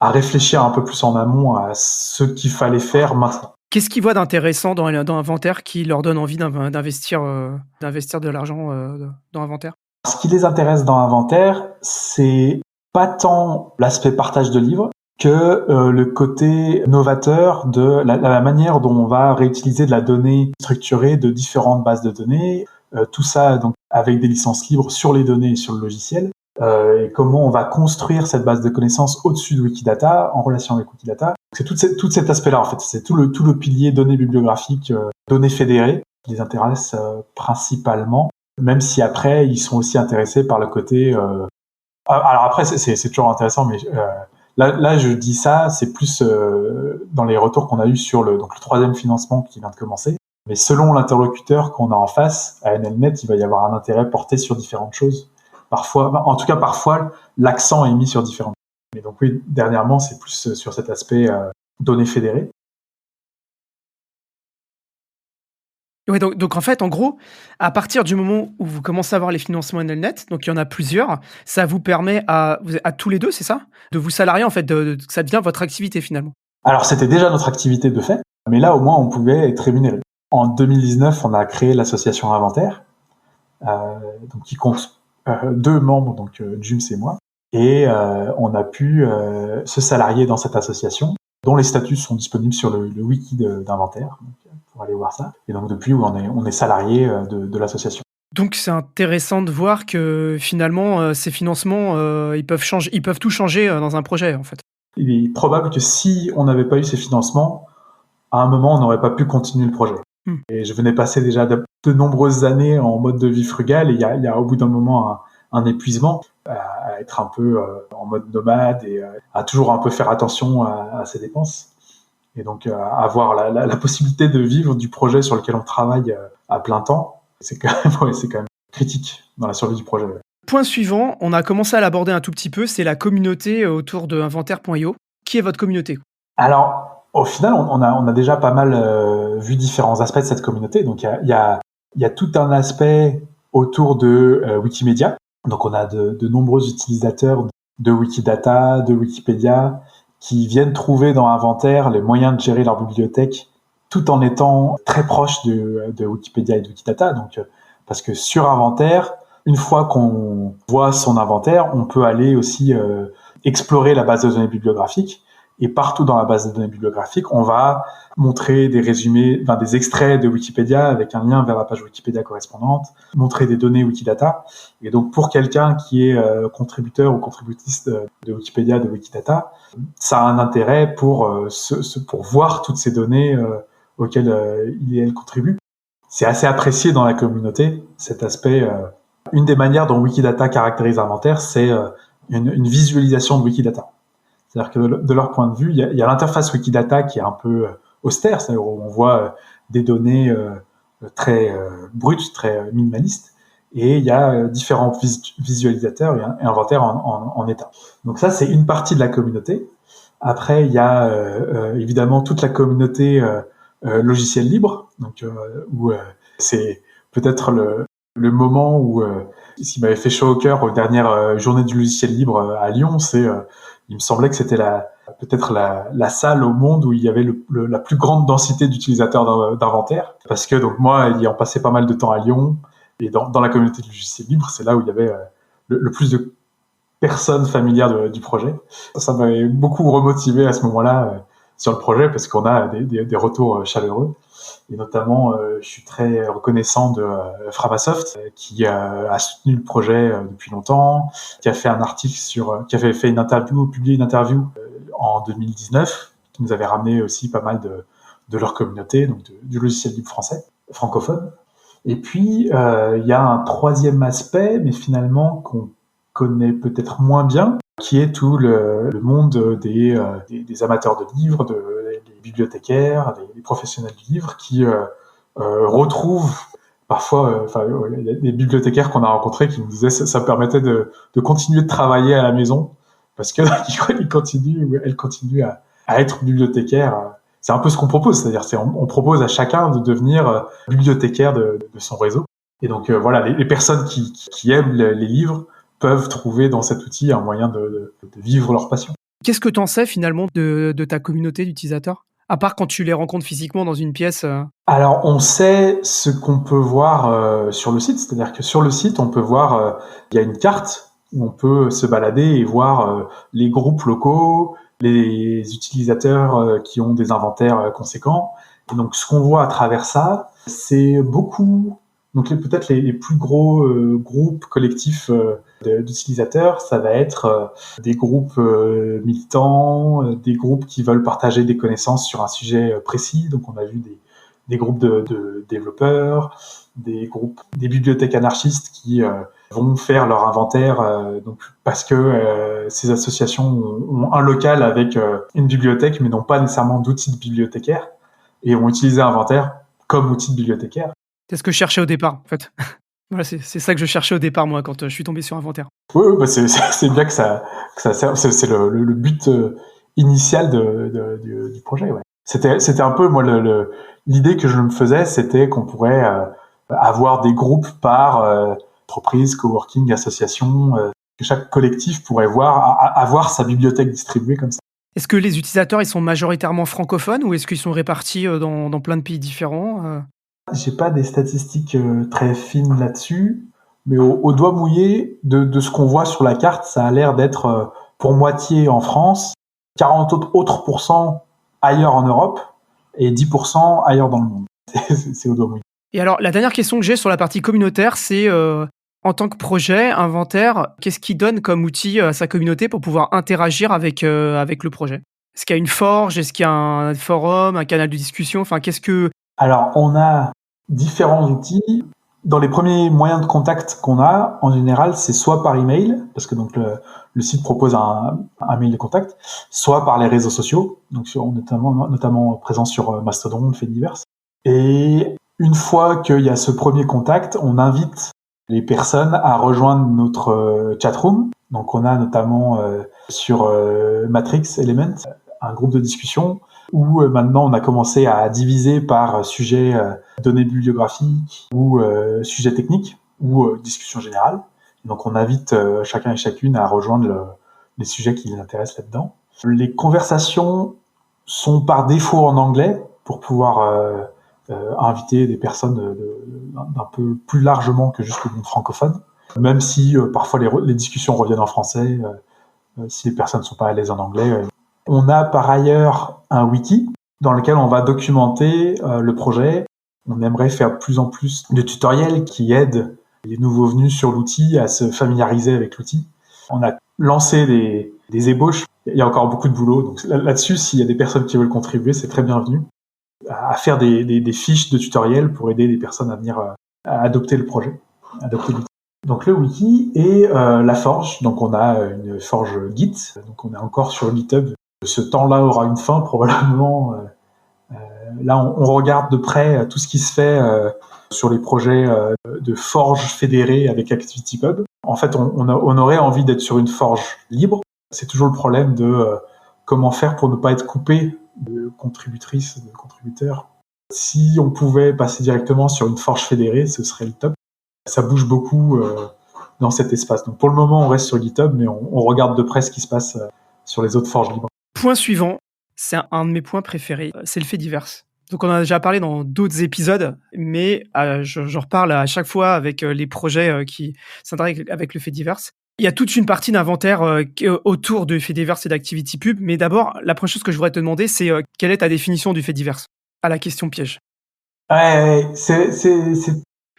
à réfléchir un peu plus en amont à ce qu'il fallait faire maintenant. Qu'est-ce qu'ils voient d'intéressant dans Inventaire qui leur donne envie d'investir de l'argent dans Inventaire? Ce qui les intéresse dans Inventaire, c'est pas tant l'aspect partage de livres que le côté novateur de la manière dont on va réutiliser de la donnée structurée de différentes bases de données, tout ça donc avec des licences libres sur les données et sur le logiciel, et comment on va construire cette base de connaissances au-dessus de Wikidata, en relation avec Wikidata. C'est tout cet aspect-là, en fait. C'est tout le pilier données bibliographiques, données fédérées qui les intéresse principalement, même si après, ils sont aussi intéressés par le côté... Alors après, c'est toujours intéressant, mais là, je dis ça, c'est plus dans les retours qu'on a eu sur le troisième financement qui vient de commencer. Mais selon l'interlocuteur qu'on a en face, à AnelNet, il va y avoir un intérêt porté sur différentes choses. Parfois, en tout cas, parfois, l'accent est mis sur différentes choses. Mais donc oui, dernièrement, c'est plus sur cet aspect données fédérées. Ouais, donc en fait, en gros, à partir du moment où vous commencez à avoir les financements Enelnet, donc il y en a plusieurs, ça vous permet à tous les 2, c'est ça? De vous salarier en fait, que ça devient votre activité finalement? Alors c'était déjà notre activité de fait, mais là au moins on pouvait être rémunéré. En 2019, on a créé l'association Inventaire, donc qui compte 2 membres, donc Jums et moi, et on a pu se salarier dans cette association, dont les statuts sont disponibles sur le wiki d'Inventaire, donc, pour aller voir ça. Et donc depuis, on est salarié de l'association. Donc c'est intéressant de voir que finalement, ces financements, ils peuvent tout changer, dans un projet en fait. Il est probable que si on n'avait pas eu ces financements, à un moment, on n'aurait pas pu continuer le projet. Mmh. Et je venais passer déjà de nombreuses années en mode de vie frugal, et il y a au bout d'un moment un épuisement, à être un peu en mode nomade et à toujours un peu faire attention à ses dépenses. Et donc avoir la possibilité de vivre du projet sur lequel on travaille à plein temps, c'est quand même, ouais, c'est quand même critique dans la survie du projet. Ouais. Point suivant, on a commencé à l'aborder un tout petit peu, c'est la communauté autour de Inventaire.io. Qui est votre communauté? Alors, au final, on a déjà pas mal vu différents aspects de cette communauté. Donc, il y a tout un aspect autour de Wikimedia. Donc, on a de nombreux utilisateurs de Wikidata, de Wikipédia, qui viennent trouver dans Inventaire les moyens de gérer leur bibliothèque, tout en étant très proches de Wikipédia et de Wikidata. Donc, parce que sur Inventaire, une fois qu'on voit son inventaire, on peut aller aussi explorer la base de données bibliographique. Et partout dans la base de données bibliographique, on va montrer des résumés, des extraits de Wikipédia avec un lien vers la page Wikipédia correspondante, montrer des données Wikidata. Et donc, pour quelqu'un qui est contributeur ou contributrice de Wikipédia, de Wikidata, ça a un intérêt pour voir toutes ces données auxquelles il et elle contribuent. C'est assez apprécié dans la communauté, cet aspect. Une des manières dont Wikidata caractérise Inventaire, c'est une visualisation de Wikidata. C'est-à-dire que de leur point de vue, il y a l'interface Wikidata qui est un peu austère, c'est-à-dire où on voit des données très brutes, très minimalistes, et il y a différents visualisateurs et inventaires en état. Donc ça, c'est une partie de la communauté. Après, il y a évidemment toute la communauté logiciel libre, donc où c'est peut-être le moment où ce qui m'avait fait chaud au cœur aux dernières journées du logiciel libre à Lyon, c'est il me semblait que c'était peut-être la salle au monde où il y avait la plus grande densité d'utilisateurs d'Inventaire. Parce que donc moi, ayant passé pas mal de temps à Lyon et dans la communauté du logiciel libre, c'est là où il y avait le plus de personnes familières du projet. Ça m'avait beaucoup remotivé à ce moment-là sur le projet parce qu'on a des retours chaleureux. Et notamment, je suis très reconnaissant de Framasoft qui a soutenu le projet depuis longtemps, qui a fait un article qui avait fait publié une interview en 2019, qui nous avait ramené aussi pas mal de leur communauté, donc du logiciel libre français, francophone. Et puis, il y a un troisième aspect, mais finalement qu'on connaît peut-être moins bien, qui est tout le monde des amateurs de livres, des bibliothécaires, des professionnels du livre, qui retrouvent parfois, il y a des bibliothécaires qu'on a rencontrés qui nous disaient ça permettait de continuer de travailler à la maison, parce que ils continuent ou elles continuent à être bibliothécaires. C'est un peu ce qu'on propose, c'est-à-dire on propose à chacun de devenir bibliothécaire de son réseau. Et donc voilà, les personnes qui aiment les livres peuvent trouver dans cet outil un moyen de vivre leur passion. Qu'est-ce que tu en sais finalement de ta communauté d'utilisateurs? À part quand tu les rencontres physiquement dans une pièce Alors, on sait ce qu'on peut voir sur le site. C'est-à-dire que sur le site, on peut voir, il y a une carte où on peut se balader et voir les groupes locaux, les utilisateurs qui ont des inventaires conséquents. Et donc, ce qu'on voit à travers ça, c'est beaucoup... Donc, peut-être les plus gros groupes collectifs d'utilisateurs, ça va être des groupes militants, des groupes qui veulent partager des connaissances sur un sujet précis. Donc, on a vu des groupes de développeurs, des bibliothèques anarchistes qui vont faire leur inventaire donc parce que ces associations ont un local avec une bibliothèque, mais n'ont pas nécessairement d'outils de bibliothécaire et ont utilisé Inventaire comme outil de bibliothécaire. C'est ce que je cherchais au départ, en fait. Voilà, c'est ça que je cherchais au départ, moi, quand je suis tombé sur Inventaire. Oui, bah c'est bien que ça serve. C'est le but initial du projet. Ouais. C'était un peu moi l'idée que je me faisais, c'était qu'on pourrait avoir des groupes par entreprise, coworking, association, que chaque collectif pourrait avoir sa bibliothèque distribuée comme ça. Est-ce que les utilisateurs, ils sont majoritairement francophones ou est-ce qu'ils sont répartis dans plein de pays différents? J'ai pas des statistiques très fines là-dessus, mais au doigt mouillé de ce qu'on voit sur la carte, ça a l'air d'être pour moitié en France, 40 autres pourcents ailleurs en Europe et 10% ailleurs dans le monde. C'est au doigt mouillé. Et alors, la dernière question que j'ai sur la partie communautaire, c'est en tant que projet, inventaire, qu'est-ce qui donne comme outil à sa communauté pour pouvoir interagir avec le projet? Est-ce qu'il y a une forge? Est-ce qu'il y a un forum, un canal de discussion? Enfin, qu'est-ce que... Alors, on a différents outils. Dans les premiers moyens de contact qu'on a, en général, c'est soit par email, parce que donc le site propose un mail de contact, soit par les réseaux sociaux, donc notamment présent sur Mastodon, Fediverse. Et une fois qu'il y a ce premier contact, on invite les personnes à rejoindre notre chatroom. Donc on a notamment sur Matrix Element un groupe de discussion où maintenant on a commencé à diviser par sujet données bibliographiques ou sujet technique ou discussion générale. Donc on invite chacun et chacune à rejoindre les sujets qui les intéressent là-dedans. Les conversations sont par défaut en anglais pour pouvoir inviter des personnes d'un peu plus largement que juste le monde francophone, même si parfois les discussions reviennent en français, si les personnes ne sont pas à l'aise en anglais. On a par ailleurs un wiki dans lequel on va documenter le projet. On aimerait faire de plus en plus de tutoriels qui aident les nouveaux venus sur l'outil à se familiariser avec l'outil. On a lancé des ébauches. Il y a encore beaucoup de boulot. Donc là-dessus, s'il y a des personnes qui veulent contribuer, c'est très bienvenu. À faire des fiches de tutoriels pour aider les personnes à venir à adopter le projet, adopter l'outil. Donc le wiki et la forge. Donc on a une forge Git. Donc on est encore sur GitHub. Ce temps-là aura une fin probablement. Là, on regarde de près tout ce qui se fait sur les projets de forge fédérée avec ActivityPub. En fait, on aurait envie d'être sur une forge libre. C'est toujours le problème de comment faire pour ne pas être coupé de contributrices, de contributeurs. Si on pouvait passer directement sur une forge fédérée, ce serait le top. Ça bouge beaucoup dans cet espace. Donc pour le moment, on reste sur GitHub, mais on regarde de près ce qui se passe sur les autres forges libres. Point suivant, c'est un de mes points préférés, c'est le fait divers. Donc on en a déjà parlé dans d'autres épisodes, mais j'en reparle à chaque fois avec les projets qui s'intéressent avec le fait divers. Il y a toute une partie d'inventaire autour du fait divers et d'ActivityPub, mais d'abord, la première chose que je voudrais te demander, c'est quelle est ta définition du fait divers? À la question piège.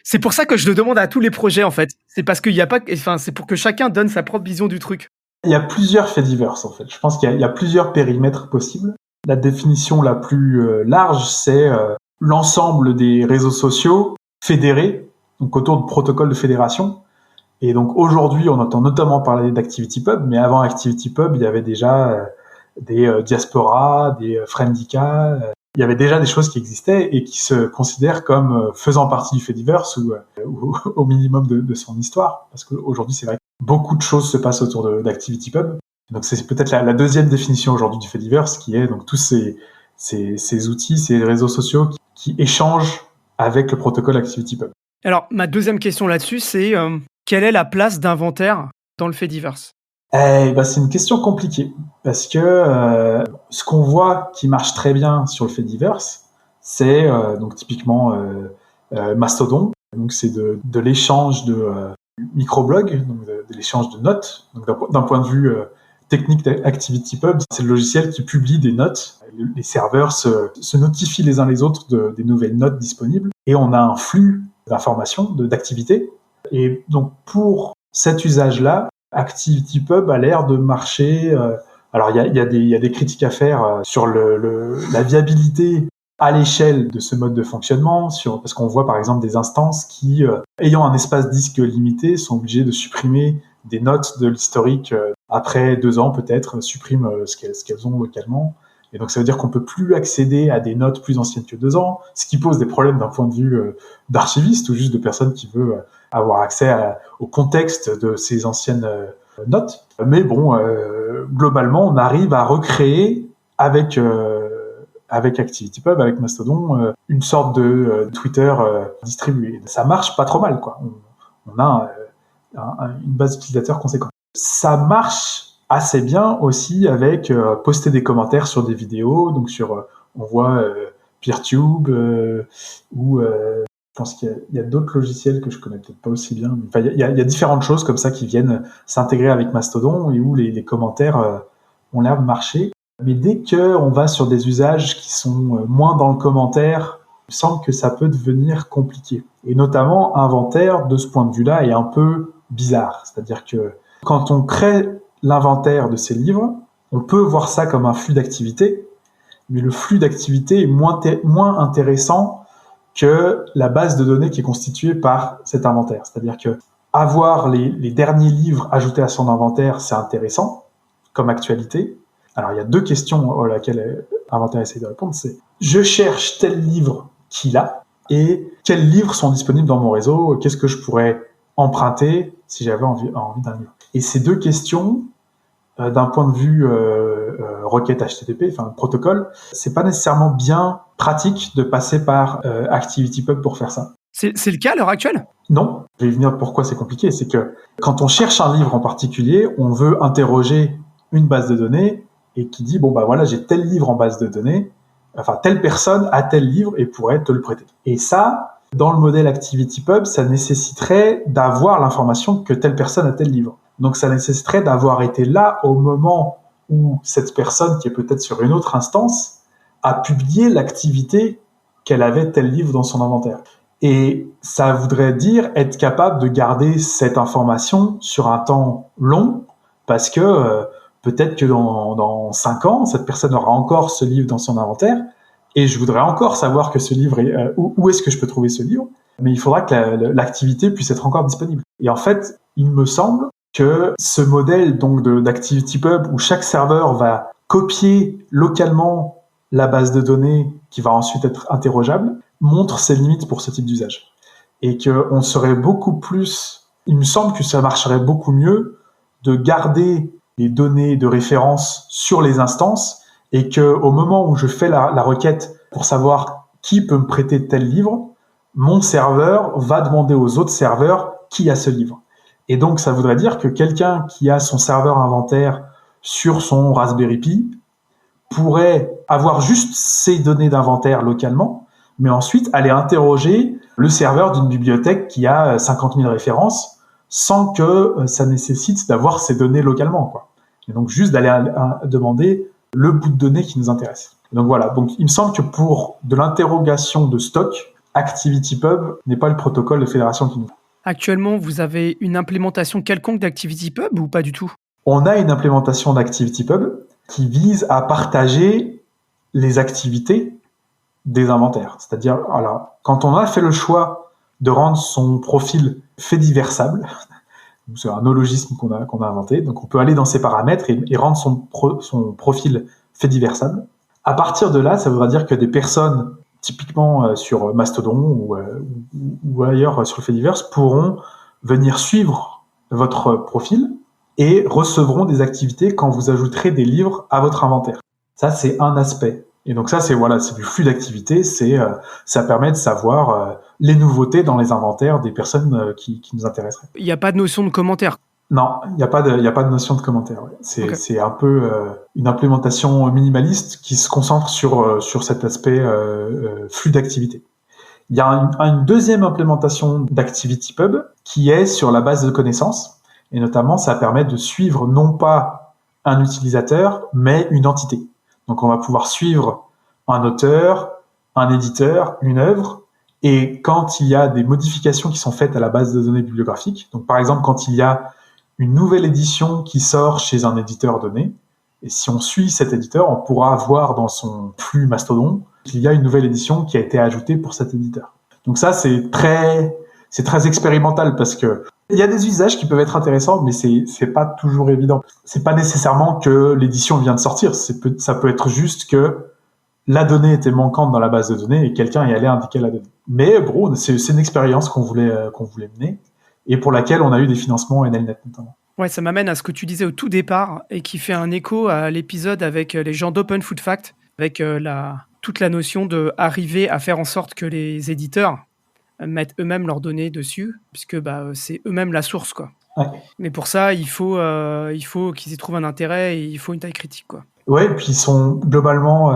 C'est pour ça que je le demande à tous les projets, en fait. C'est parce qu'il y a pas, enfin, c'est pour que chacun donne sa propre vision du truc. Il y a plusieurs faits divers, en fait. Je pense qu'il y a plusieurs périmètres possibles. La définition la plus large, c'est l'ensemble des réseaux sociaux fédérés, donc autour de protocoles de fédération. Et donc aujourd'hui, on entend notamment parler d'ActivityPub, mais avant ActivityPub, il y avait déjà des diasporas, des friendika. Il y avait déjà des choses qui existaient et qui se considèrent comme faisant partie du fait divers ou au minimum de son histoire. Parce qu'aujourd'hui, c'est vrai que beaucoup de choses se passent autour d'ActivityPub. Donc c'est peut-être la deuxième définition aujourd'hui du fait divers, qui est donc tous ces outils, ces réseaux sociaux qui échangent avec le protocole ActivityPub. Alors, ma deuxième question là-dessus, c'est quelle est la place d'inventaire dans le fait divers? C'est une question compliquée parce que ce qu'on voit qui marche très bien sur le fait divers, c'est donc typiquement Mastodon. Donc c'est de l'échange de microblogs, donc de l'échange de notes. Donc d'un point de vue technique d'ActivityPub, c'est le logiciel qui publie des notes. Les serveurs se notifient les uns les autres des nouvelles notes disponibles et on a un flux d'informations, d'activités. Et donc pour cet usage-là, ActivityPub a l'air de marcher. Alors il y a des critiques à faire sur la viabilité à l'échelle de ce mode de fonctionnement, parce qu'on voit par exemple des instances qui, ayant un espace disque limité, sont obligées de supprimer des notes de l'historique après 2 ans peut-être, suppriment ce qu'elles ont localement. Et donc ça veut dire qu'on peut plus accéder à des notes plus anciennes que 2 ans, ce qui pose des problèmes d'un point de vue d'archiviste ou juste de personne qui veut avoir accès au contexte de ces anciennes notes. Mais bon, globalement, on arrive à recréer avec avec ActivityPub, avec Mastodon, une sorte de Twitter distribué. Ça marche pas trop mal, quoi. On a une base d'utilisateurs conséquente. Ça marche assez bien aussi avec poster des commentaires sur des vidéos, donc on voit PeerTube ou je pense qu'il y a d'autres logiciels que je connais peut-être pas aussi bien. Enfin, il y a différentes choses comme ça qui viennent s'intégrer avec Mastodon et où les commentaires ont l'air de marcher. Mais dès qu'on va sur des usages qui sont moins dans le commentaire, il me semble que ça peut devenir compliqué. Et notamment, inventaire, de ce point de vue-là, est un peu bizarre. C'est-à-dire que quand on crée l'inventaire de ces livres, on peut voir ça comme un flux d'activité, mais le flux d'activité est moins intéressant que la base de données qui est constituée par cet inventaire. C'est-à-dire que avoir les derniers livres ajoutés à son inventaire, c'est intéressant comme actualité. Alors, il y a deux questions auxquelles Inventaire essaie de répondre. C'est je cherche tel livre qu'il a et quels livres sont disponibles dans mon réseau, qu'est-ce que je pourrais emprunter si j'avais envie d'un livre. Et ces deux questions, d'un point de vue requête HTTP, enfin protocole, c'est pas nécessairement bien pratique de passer par ActivityPub pour faire ça. C'est le cas à l'heure actuelle ? Non. Je vais venir pourquoi c'est compliqué. C'est que quand on cherche un livre en particulier, on veut interroger une base de données et qui dit bon bah voilà, j'ai tel livre en base de données, enfin telle personne a tel livre et pourrait te le prêter. Et ça, dans le modèle ActivityPub, ça nécessiterait d'avoir l'information que telle personne a tel livre. Donc ça nécessiterait d'avoir été là au moment où cette personne, qui est peut-être sur une autre instance, a publié l'activité qu'elle avait tel livre dans son inventaire. Et ça voudrait dire être capable de garder cette information sur un temps long, parce que peut-être que dans 5 ans, cette personne aura encore ce livre dans son inventaire, et je voudrais encore savoir que ce livre est, où est-ce que je peux trouver ce livre, mais il faudra que l'activité puisse être encore disponible. Et en fait, il me semble que ce modèle donc d'ActivityPub où chaque serveur va copier localement la base de données qui va ensuite être interrogeable montre ses limites pour ce type d'usage. Et qu'on serait beaucoup plus, il me semble que ça marcherait beaucoup mieux de garder les données de référence sur les instances et qu'au moment où je fais la requête pour savoir qui peut me prêter tel livre, mon serveur va demander aux autres serveurs qui a ce livre. Et donc, ça voudrait dire que quelqu'un qui a son serveur inventaire sur son Raspberry Pi pourrait avoir juste ces données d'inventaire localement, mais ensuite aller interroger le serveur d'une bibliothèque qui a 50 000 références sans que ça nécessite d'avoir ces données localement, quoi. Et donc, juste d'aller demander le bout de données qui nous intéresse. Et donc voilà. Donc, il me semble que pour de l'interrogation de stock, ActivityPub n'est pas le protocole de fédération qui nous faut. Actuellement, vous avez une implémentation quelconque d'ActivityPub ou pas du tout ? On a une implémentation d'ActivityPub qui vise à partager les activités des inventaires. C'est-à-dire, alors, quand on a fait le choix de rendre son profil fait diversable, c'est un neologisme qu'on a inventé, donc on peut aller dans ses paramètres et rendre son profil fait diversable. À partir de là, ça voudra dire que des personnes typiquement sur Mastodon ou ailleurs sur le Fediverse, pourront venir suivre votre profil et recevront des activités quand vous ajouterez des livres à votre inventaire. Ça, c'est un aspect. Et donc ça, c'est du flux d'activités. Ça permet de savoir les nouveautés dans les inventaires des personnes qui nous intéresseraient. Il n'y a pas de notion de commentaire. Non, il n'y a pas de notion de commentaire. Ouais. C'est un peu une implémentation minimaliste qui se concentre sur cet aspect flux d'activité. Il y a une deuxième implémentation d'ActivityPub qui est sur la base de connaissances, et notamment ça permet de suivre non pas un utilisateur, mais une entité. Donc on va pouvoir suivre un auteur, un éditeur, une œuvre, et quand il y a des modifications qui sont faites à la base de données bibliographique, donc par exemple quand il y a une nouvelle édition qui sort chez un éditeur donné, et si on suit cet éditeur, on pourra voir dans son flux Mastodon qu'il y a une nouvelle édition qui a été ajoutée pour cet éditeur. Donc ça, c'est très expérimental parce que il y a des usages qui peuvent être intéressants, mais c'est pas toujours évident. C'est pas nécessairement que l'édition vient de sortir. Ça peut être juste que la donnée était manquante dans la base de données et quelqu'un est allé indiquer la donnée. Mais bon, c'est une expérience qu'on voulait mener et pour laquelle on a eu des financements NLNet notamment. Ouais, ça m'amène à ce que tu disais au tout départ et qui fait un écho à l'épisode avec les gens d'Open Food Fact, avec la toute la notion de arriver à faire en sorte que les éditeurs mettent eux-mêmes leurs données dessus, puisque c'est eux-mêmes la source, quoi. Ouais. Mais pour ça, il faut qu'ils y trouvent un intérêt et il faut une taille critique, quoi. Ouais, et puis ils sont globalement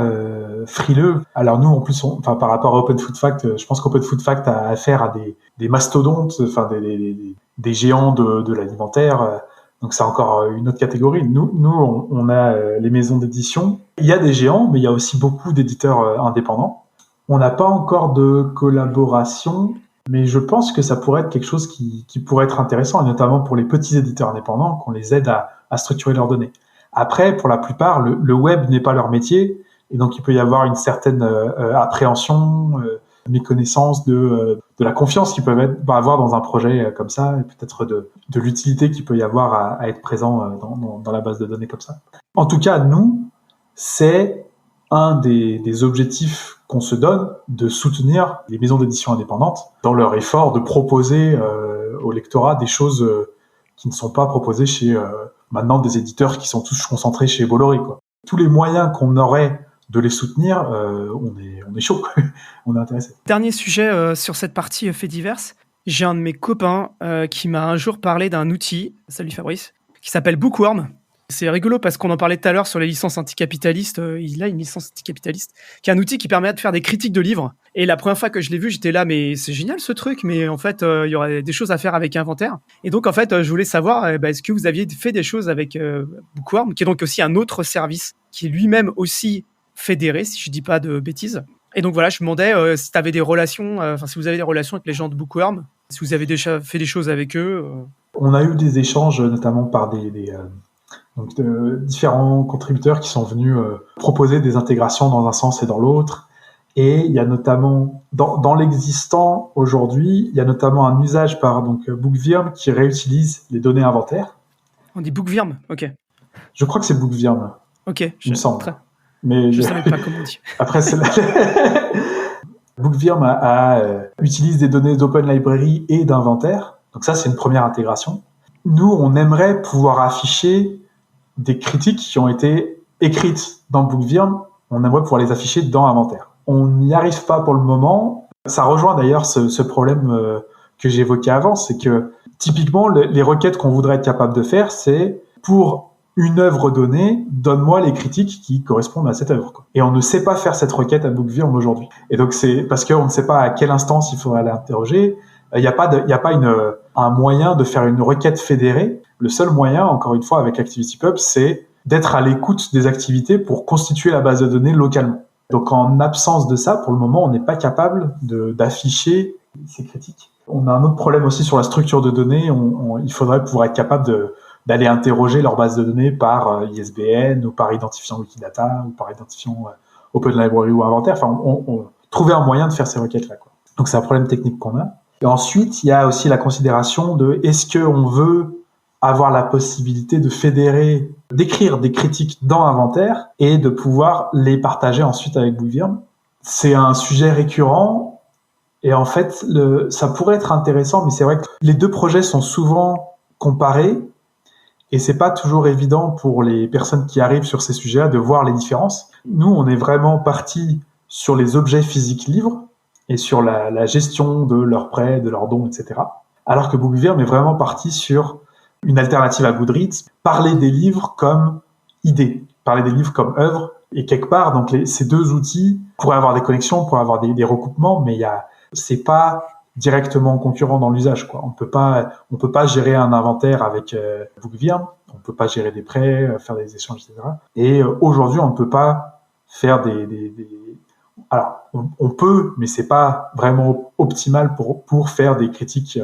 frileux. Alors nous, en plus, par rapport à Open Food Fact, je pense qu'Open Food Fact a affaire à des mastodontes, enfin des géants de l'alimentaire. Donc c'est encore une autre catégorie. Nous, on a les maisons d'édition. Il y a des géants, mais il y a aussi beaucoup d'éditeurs indépendants. On n'a pas encore de collaboration, mais je pense que ça pourrait être quelque chose qui pourrait être intéressant, et notamment pour les petits éditeurs indépendants, qu'on les aide à structurer leurs données. Après, pour la plupart, le web n'est pas leur métier, et donc il peut y avoir une certaine appréhension, méconnaissance de la confiance qu'ils peuvent avoir dans un projet comme ça, et peut-être de l'utilité qu'il peut y avoir à être présent dans la base de données comme ça. En tout cas, nous, c'est un des objectifs qu'on se donne, de soutenir les maisons d'édition indépendantes dans leur effort de proposer au lectorat des choses qui ne sont pas proposées chez maintenant des éditeurs qui sont tous concentrés chez Bolloré, quoi. Tous les moyens qu'on aurait de les soutenir, on est chaud, quoi. On est intéressé. Dernier sujet sur cette partie fait divers. J'ai un de mes copains qui m'a un jour parlé d'un outil, salut Fabrice, qui s'appelle Bookworm. C'est rigolo parce qu'on en parlait tout à l'heure sur les licences anticapitalistes. Il a une licence anticapitaliste, qui est un outil qui permet de faire des critiques de livres. Et la première fois que je l'ai vu, j'étais là, mais c'est génial ce truc, mais en fait, il y aurait des choses à faire avec Inventaire. Et donc, en fait, je voulais savoir, est-ce que vous aviez fait des choses avec Bookworm, qui est donc aussi un autre service, qui est lui-même aussi fédéré, si je dis pas de bêtises. Et donc voilà, je me demandais si tu avais des relations, si vous avez des relations avec les gens de Bookworm, si vous avez déjà fait des choses avec eux. On a eu des échanges, notamment par donc différents contributeurs qui sont venus proposer des intégrations dans un sens et dans l'autre. Et il y a notamment, dans l'existant aujourd'hui, il y a notamment un usage par Bookvirm qui réutilise les données inventaires. On dit Bookvirm, ok. Je crois que c'est Bookvirm. Ok, il me semble. Mais je ne savais pas comment on dit. Après, Bookvirm utilise des données d'Open Library et d'inventaire. Donc ça, c'est une première intégration. Nous, on aimerait pouvoir afficher des critiques qui ont été écrites dans Bookvirm. On aimerait pouvoir les afficher dans Inventaire. On n'y arrive pas pour le moment. Ça rejoint d'ailleurs ce problème que j'évoquais avant, c'est que typiquement, les requêtes qu'on voudrait être capable de faire, c'est pour une œuvre donnée, donne-moi les critiques qui correspondent à cette œuvre, quoi. Et on ne sait pas faire cette requête à Bookvirm aujourd'hui. Et donc c'est parce qu'on ne sait pas à quelle instance il faudra l'interroger. Il n'y a pas un moyen de faire une requête fédérée. Le seul moyen, encore une fois, avec ActivityPub, c'est d'être à l'écoute des activités pour constituer la base de données localement. Donc en absence de ça, pour le moment, on n'est pas capable d'afficher ces critiques. On a un autre problème aussi sur la structure de données. Il faudrait pouvoir être capable d'aller interroger leur base de données par ISBN ou par identifiant Wikidata ou par identifiant Open Library ou Inventaire. Enfin, on trouver un moyen de faire ces requêtes-là, quoi. Donc c'est un problème technique qu'on a. Et ensuite, il y a aussi la considération de est-ce qu'on veut avoir la possibilité de fédérer, d'écrire des critiques dans Inventaire et de pouvoir les partager ensuite avec Bookvirm. C'est un sujet récurrent et en fait, ça pourrait être intéressant, mais c'est vrai que les deux projets sont souvent comparés et c'est pas toujours évident pour les personnes qui arrivent sur ces sujets-là de voir les différences. Nous, on est vraiment partis sur les objets physiques livres et sur la gestion de leurs prêts, de leurs dons, etc. Alors que Bookvirm est vraiment parti sur une alternative à Goodreads, parler des livres comme idées, parler des livres comme œuvres, et quelque part, donc ces deux outils pourraient avoir des connexions, pourraient avoir des recoupements, mais c'est pas directement concurrent dans l'usage, quoi. On peut pas gérer un inventaire avec Bookvirm, on peut pas gérer des prêts, faire des échanges, etc. Et aujourd'hui, on ne peut pas faire alors, on peut, mais c'est pas vraiment optimal pour faire des critiques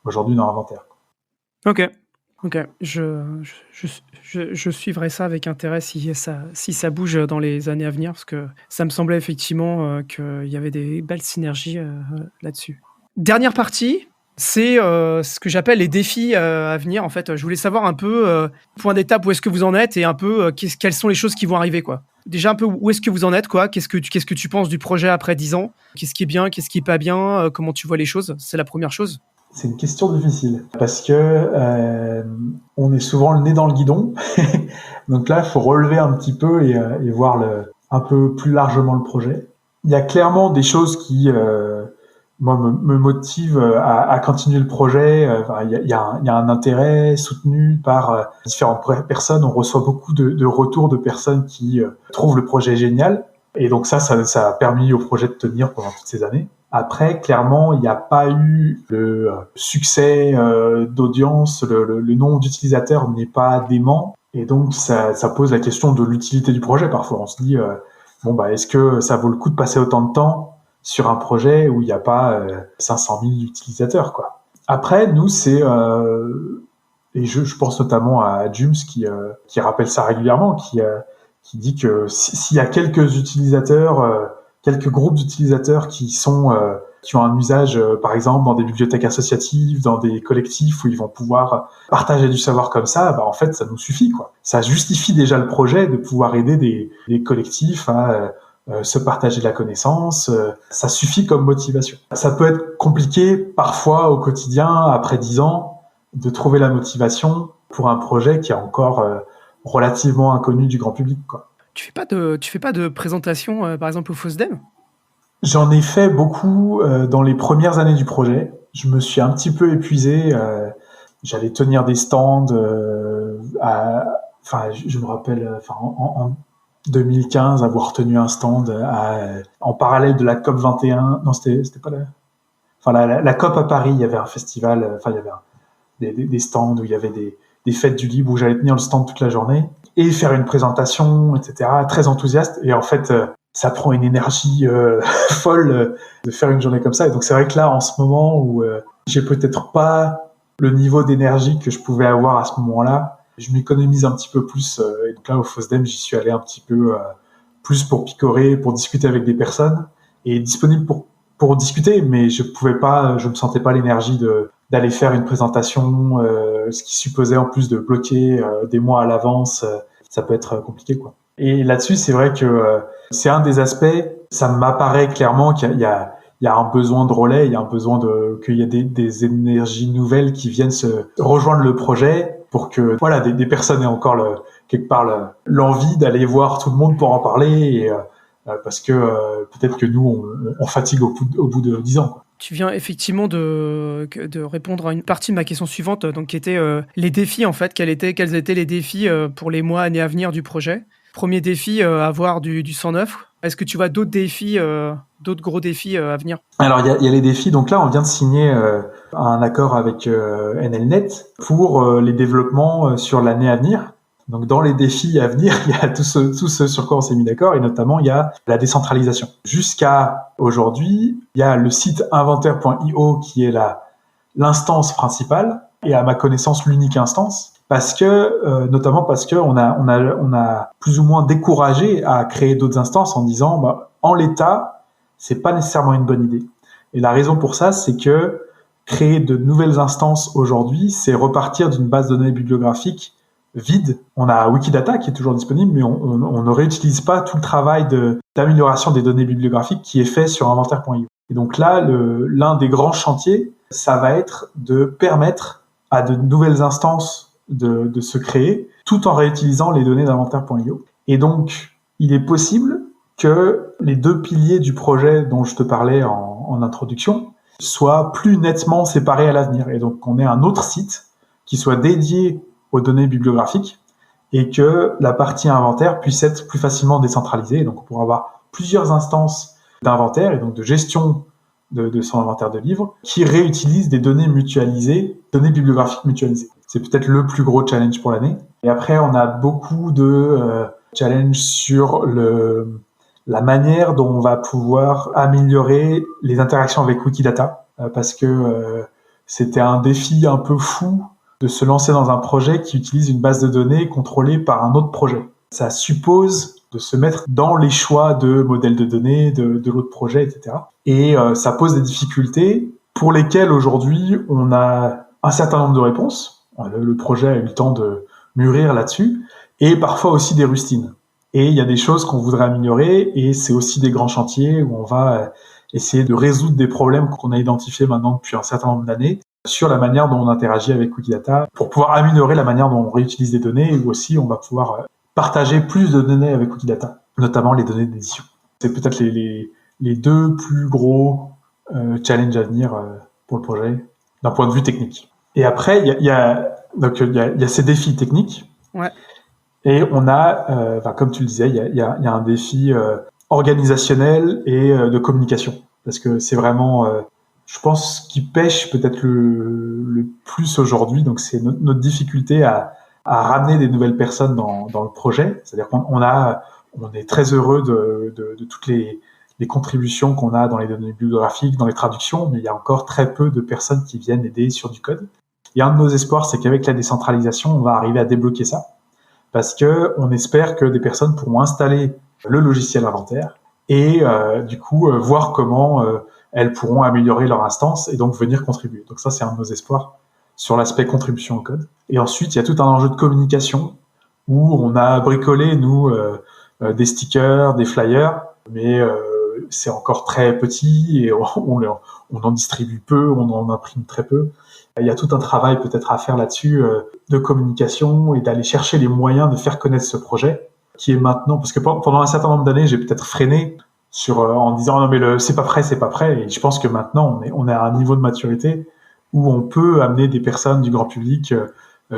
aujourd'hui dans Inventaire. Ok. Je suivrai ça avec intérêt si ça bouge dans les années à venir, parce que ça me semblait effectivement qu'il y avait des belles synergies là-dessus. Dernière partie, c'est ce que j'appelle les défis à venir. En fait, je voulais savoir un peu, point d'étape, où est-ce que vous en êtes et un peu quelles sont les choses qui vont arriver, quoi. Déjà un peu où est-ce que vous en êtes, quoi. Qu'est-ce que tu penses du projet après 10 ans? Qu'est-ce qui est bien, qu'est-ce qui est pas bien, comment tu vois les choses? C'est la première chose. C'est une question difficile parce que on est souvent le nez dans le guidon. Donc là, il faut relever un petit peu et voir un peu plus largement le projet. Il y a clairement des choses qui moi me motivent à continuer le projet. Il y a un intérêt soutenu par différentes personnes. On reçoit beaucoup de retours de personnes qui trouvent le projet génial. Et donc ça a permis au projet de tenir pendant toutes ces années. Après, clairement, il n'y a pas eu le succès d'audience, le nombre d'utilisateurs n'est pas dément. Et donc, ça pose la question de l'utilité du projet. Parfois, on se dit, est-ce que ça vaut le coup de passer autant de temps sur un projet où il n'y a pas 500 000 utilisateurs, quoi. Après, nous, c'est... et je pense notamment à Jums qui rappelle ça régulièrement, qui dit que s'il y a quelques utilisateurs, quelques groupes d'utilisateurs qui ont un usage, par exemple, dans des bibliothèques associatives, dans des collectifs où ils vont pouvoir partager du savoir comme ça, en fait, ça nous suffit, quoi. Ça justifie déjà le projet de pouvoir aider des collectifs à se partager de la connaissance. Ça suffit comme motivation. Ça peut être compliqué parfois au quotidien, après 10 ans, de trouver la motivation pour un projet qui est encore relativement inconnu du grand public, quoi. Tu fais pas de présentation, par exemple, au FOSDEM ? J'en ai fait beaucoup dans les premières années du projet. Je me suis un petit peu épuisé. J'allais tenir des stands. Je me rappelle, en 2015, avoir tenu un stand en parallèle de la COP 21. Non, c'était pas la COP à Paris. Il y avait un festival. Il y avait des stands où il y avait des fêtes du libre où j'allais tenir le stand toute la journée et faire une présentation, etc. Très enthousiaste. Et en fait, ça prend une énergie folle de faire une journée comme ça. Et donc c'est vrai que là, en ce moment où j'ai peut-être pas le niveau d'énergie que je pouvais avoir à ce moment-là, je m'économise un petit peu plus. Et donc là, au FOSDEM, j'y suis allé un petit peu plus pour picorer, pour discuter avec des personnes et disponible pour discuter, mais je me sentais pas l'énergie d'aller faire une présentation, ce qui supposait en plus de bloquer des mois à l'avance. Ça peut être compliqué, quoi. Et là-dessus, c'est vrai que c'est un des aspects. Ça m'apparaît clairement qu'il y a un besoin de relais, il y a un besoin qu'il y a des énergies nouvelles qui viennent se rejoindre le projet pour que des personnes aient encore quelque part l'envie d'aller voir tout le monde pour en parler. Et, parce que peut-être que nous, on fatigue au bout de 10 ans, quoi. Tu viens effectivement de répondre à une partie de ma question suivante, donc qui était les défis, en fait. Quels étaient les défis pour les mois, années à venir du projet ? Premier défi, avoir du 109. Est-ce que tu vois d'autres défis, d'autres gros défis à venir ? Alors, il y a les défis. Donc là, on vient de signer un accord avec NLNet pour les développements sur l'année à venir. Donc, dans les défis à venir, il y a tout ce sur quoi on s'est mis d'accord, et notamment, il y a la décentralisation. Jusqu'à aujourd'hui, il y a le site inventaire.io qui est l'instance principale, et à ma connaissance, l'unique instance, notamment parce que on a plus ou moins découragé à créer d'autres instances en disant, en l'état, c'est pas nécessairement une bonne idée. Et la raison pour ça, c'est que créer de nouvelles instances aujourd'hui, c'est repartir d'une base de données bibliographique vide. On a Wikidata qui est toujours disponible, mais on ne réutilise pas tout le travail d'amélioration des données bibliographiques qui est fait sur inventaire.io. Et donc là, l'un des grands chantiers, ça va être de permettre à de nouvelles instances de se créer, tout en réutilisant les données d'inventaire.io. Et donc, il est possible que les deux piliers du projet dont je te parlais en introduction soient plus nettement séparés à l'avenir. Et donc, qu'on ait un autre site qui soit dédié aux données bibliographiques et que la partie inventaire puisse être plus facilement décentralisée. Et donc, on pourra avoir plusieurs instances d'inventaire et donc de gestion de son inventaire de livres qui réutilisent des données mutualisées, données bibliographiques mutualisées. C'est peut-être le plus gros challenge pour l'année. Et après, on a beaucoup de challenges sur la manière dont on va pouvoir améliorer les interactions avec Wikidata, parce que c'était un défi un peu fou de se lancer dans un projet qui utilise une base de données contrôlée par un autre projet. Ça suppose de se mettre dans les choix de modèles de données de l'autre projet, etc. Et ça pose des difficultés pour lesquelles aujourd'hui on a un certain nombre de réponses. Le projet a eu le temps de mûrir là-dessus, et parfois aussi des rustines. Et il y a des choses qu'on voudrait améliorer, et c'est aussi des grands chantiers où on va essayer de résoudre des problèmes qu'on a identifiés maintenant depuis un certain nombre d'années sur la manière dont on interagit avec Wikidata pour pouvoir améliorer la manière dont on réutilise des données, ou aussi on va pouvoir partager plus de données avec Wikidata. notamment les données d'édition. C'est peut-être les deux plus gros challenges à venir pour le projet d'un point de vue technique. Et après, il y a ces défis techniques. Ouais. Et on a, comme tu le disais, il y a un défi organisationnel et de communication. Parce que c'est vraiment, je pense, ce qui pêche peut-être le plus aujourd'hui. Donc, c'est notre difficulté à ramener des nouvelles personnes dans le projet. C'est-à-dire qu'on est très heureux de toutes les contributions qu'on a dans les données bibliographiques, dans les traductions, mais il y a encore très peu de personnes qui viennent aider sur du code. Et un de nos espoirs, c'est qu'avec la décentralisation, on va arriver à débloquer ça. Parce que on espère que des personnes pourront installer le logiciel inventaire et du coup voir comment elles pourront améliorer leur instance et donc venir contribuer. Donc ça, c'est un de nos espoirs sur l'aspect contribution au code. Et ensuite, il y a tout un enjeu de communication où on a bricolé, nous, des stickers, des flyers, mais c'est encore très petit et on en distribue peu, on en imprime très peu. Il y a tout un travail peut-être à faire là-dessus de communication et d'aller chercher les moyens de faire connaître ce projet qui est maintenant, parce que pendant un certain nombre d'années, j'ai peut-être freiné en disant non mais c'est pas prêt, et je pense que maintenant on est à un niveau de maturité où on peut amener des personnes du grand public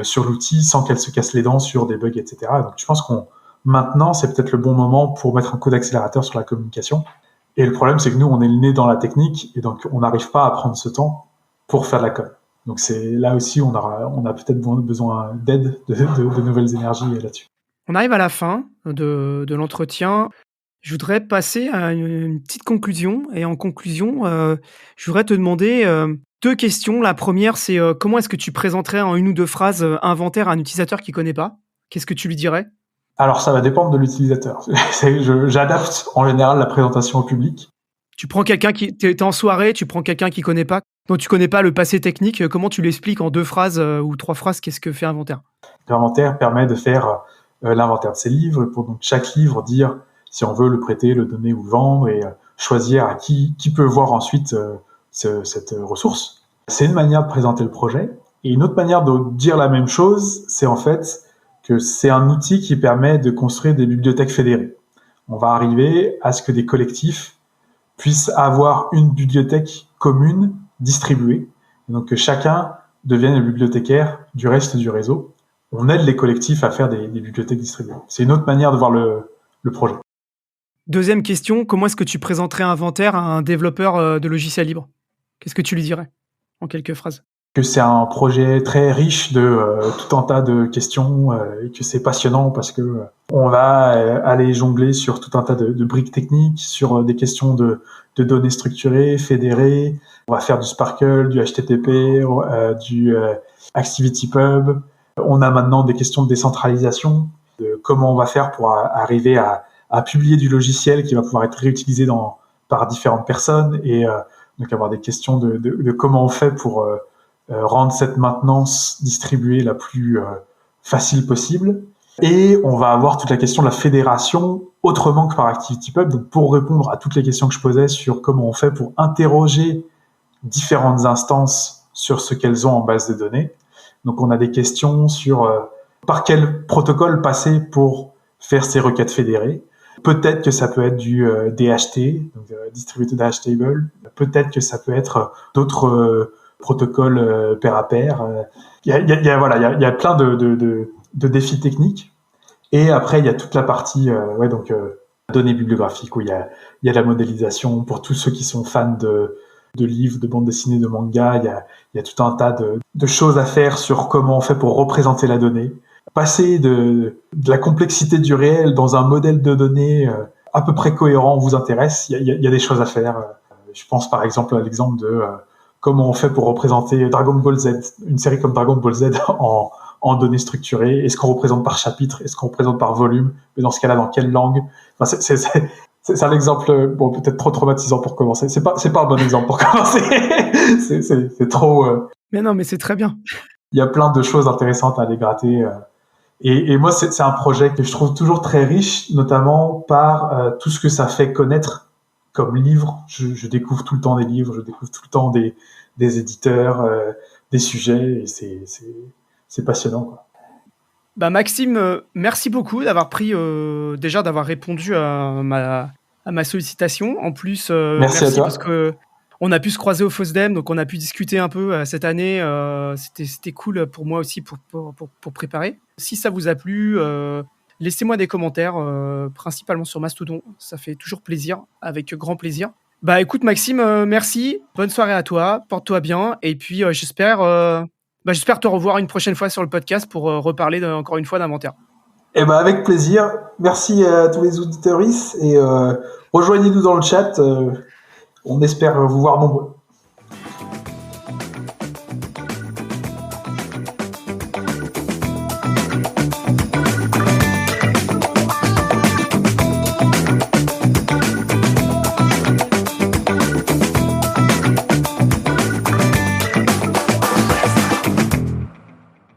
sur l'outil sans qu'elles se cassent les dents sur des bugs, etc. Donc je pense maintenant c'est peut-être le bon moment pour mettre un coup d'accélérateur sur la communication. Et le problème, c'est que nous, on est le nez dans la technique, et donc on n'arrive pas à prendre ce temps pour faire de la com. Donc c'est là aussi, on a peut-être besoin d'aide, de nouvelles énergies là-dessus. On arrive à la fin de l'entretien. Je voudrais passer à une petite conclusion. Et en conclusion, je voudrais te demander 2 questions. La première, c'est comment est-ce que tu présenterais en 1 ou 2 phrases Inventaire à un utilisateur qui ne connaît pas? Qu'est-ce que tu lui dirais? Alors ça va dépendre de l'utilisateur. J'adapte en général la présentation au public. Tu prends quelqu'un t'es en soirée, tu prends quelqu'un qui connaît pas, dont tu connais pas le passé technique, comment tu l'expliques en 2 phrases ou 3 phrases, qu'est-ce que fait Inventaire? L'inventaire permet de faire l'inventaire de ses livres, pour donc chaque livre dire si on veut le prêter, le donner ou le vendre, et choisir à qui peut voir ensuite cette ressource. C'est une manière de présenter le projet. Et une autre manière de dire la même chose, c'est en fait que c'est un outil qui permet de construire des bibliothèques fédérées. On va arriver à ce que des collectifs puissent avoir une bibliothèque commune distribuée, et donc que chacun devienne le bibliothécaire du reste du réseau. On aide les collectifs à faire des bibliothèques distribuées. C'est une autre manière de voir le projet. Deuxième question, comment est-ce que tu présenterais Inventaire à un développeur de logiciels libres? Qu'est-ce que tu lui dirais en quelques phrases? Que c'est un projet très riche de tout un tas de questions et que c'est passionnant parce que on va aller jongler sur tout un tas de briques techniques, sur des questions de données structurées, fédérées. On va faire du Sparkle, du HTTP, du ActivityPub. On a maintenant des questions de décentralisation, de comment on va faire pour arriver à publier du logiciel qui va pouvoir être réutilisé par différentes personnes, et donc avoir des questions de comment on fait pour rendre cette maintenance distribuée la plus facile possible. Et on va avoir toute la question de la fédération autrement que par ActivityPub. Donc pour répondre à toutes les questions que je posais sur comment on fait pour interroger différentes instances sur ce qu'elles ont en base de données. Donc on a des questions sur par quel protocole passer pour faire ces requêtes fédérées. Peut-être que ça peut être du DHT, donc Distributed Hash Table. Peut-être que ça peut être d'autres protocoles pair à pair. Il y a plein de défis techniques. Et après, il y a toute la partie données bibliographiques où il y a la modélisation pour tous ceux qui sont fans de livres, de bandes dessinées, de mangas. Il y a tout un tas de choses à faire sur comment on fait pour représenter la donnée. Passer de la complexité du réel dans un modèle de données à peu près cohérent vous intéresse, il y a des choses à faire. Je pense par exemple à l'exemple de comment on fait pour représenter Dragon Ball Z, une série comme Dragon Ball Z en données structurées. Est-ce qu'on représente par chapitre? Est-ce qu'on représente par volume? Mais dans ce cas-là, dans quelle langue? Enfin, c'est un exemple peut-être trop traumatisant pour commencer. C'est pas un bon exemple pour commencer. c'est trop. Mais non, mais c'est très bien. Il y a plein de choses intéressantes à aller gratter. Et moi, c'est un projet que je trouve toujours très riche, notamment par tout ce que ça fait connaître comme livre. Je découvre tout le temps des livres, je découvre tout le temps des éditeurs, des sujets, et c'est passionnant, quoi. Maxime, merci beaucoup d'avoir pris, déjà d'avoir répondu à ma sollicitation. En plus, Merci à merci parce toi. que on a pu se croiser au FOSDEM, donc on a pu discuter un peu cette année. C'était cool pour moi aussi pour préparer. Si ça vous a plu, laissez-moi des commentaires, principalement sur Mastodon. Ça fait toujours plaisir, avec grand plaisir. Écoute Maxime, merci. Bonne soirée à toi. Porte-toi bien. Et puis j'espère te revoir une prochaine fois sur le podcast pour reparler encore une fois d'inventaire. Eh ben, avec plaisir. Merci à tous les auditeurs et rejoignez-nous dans le chat. On espère vous voir nombreux.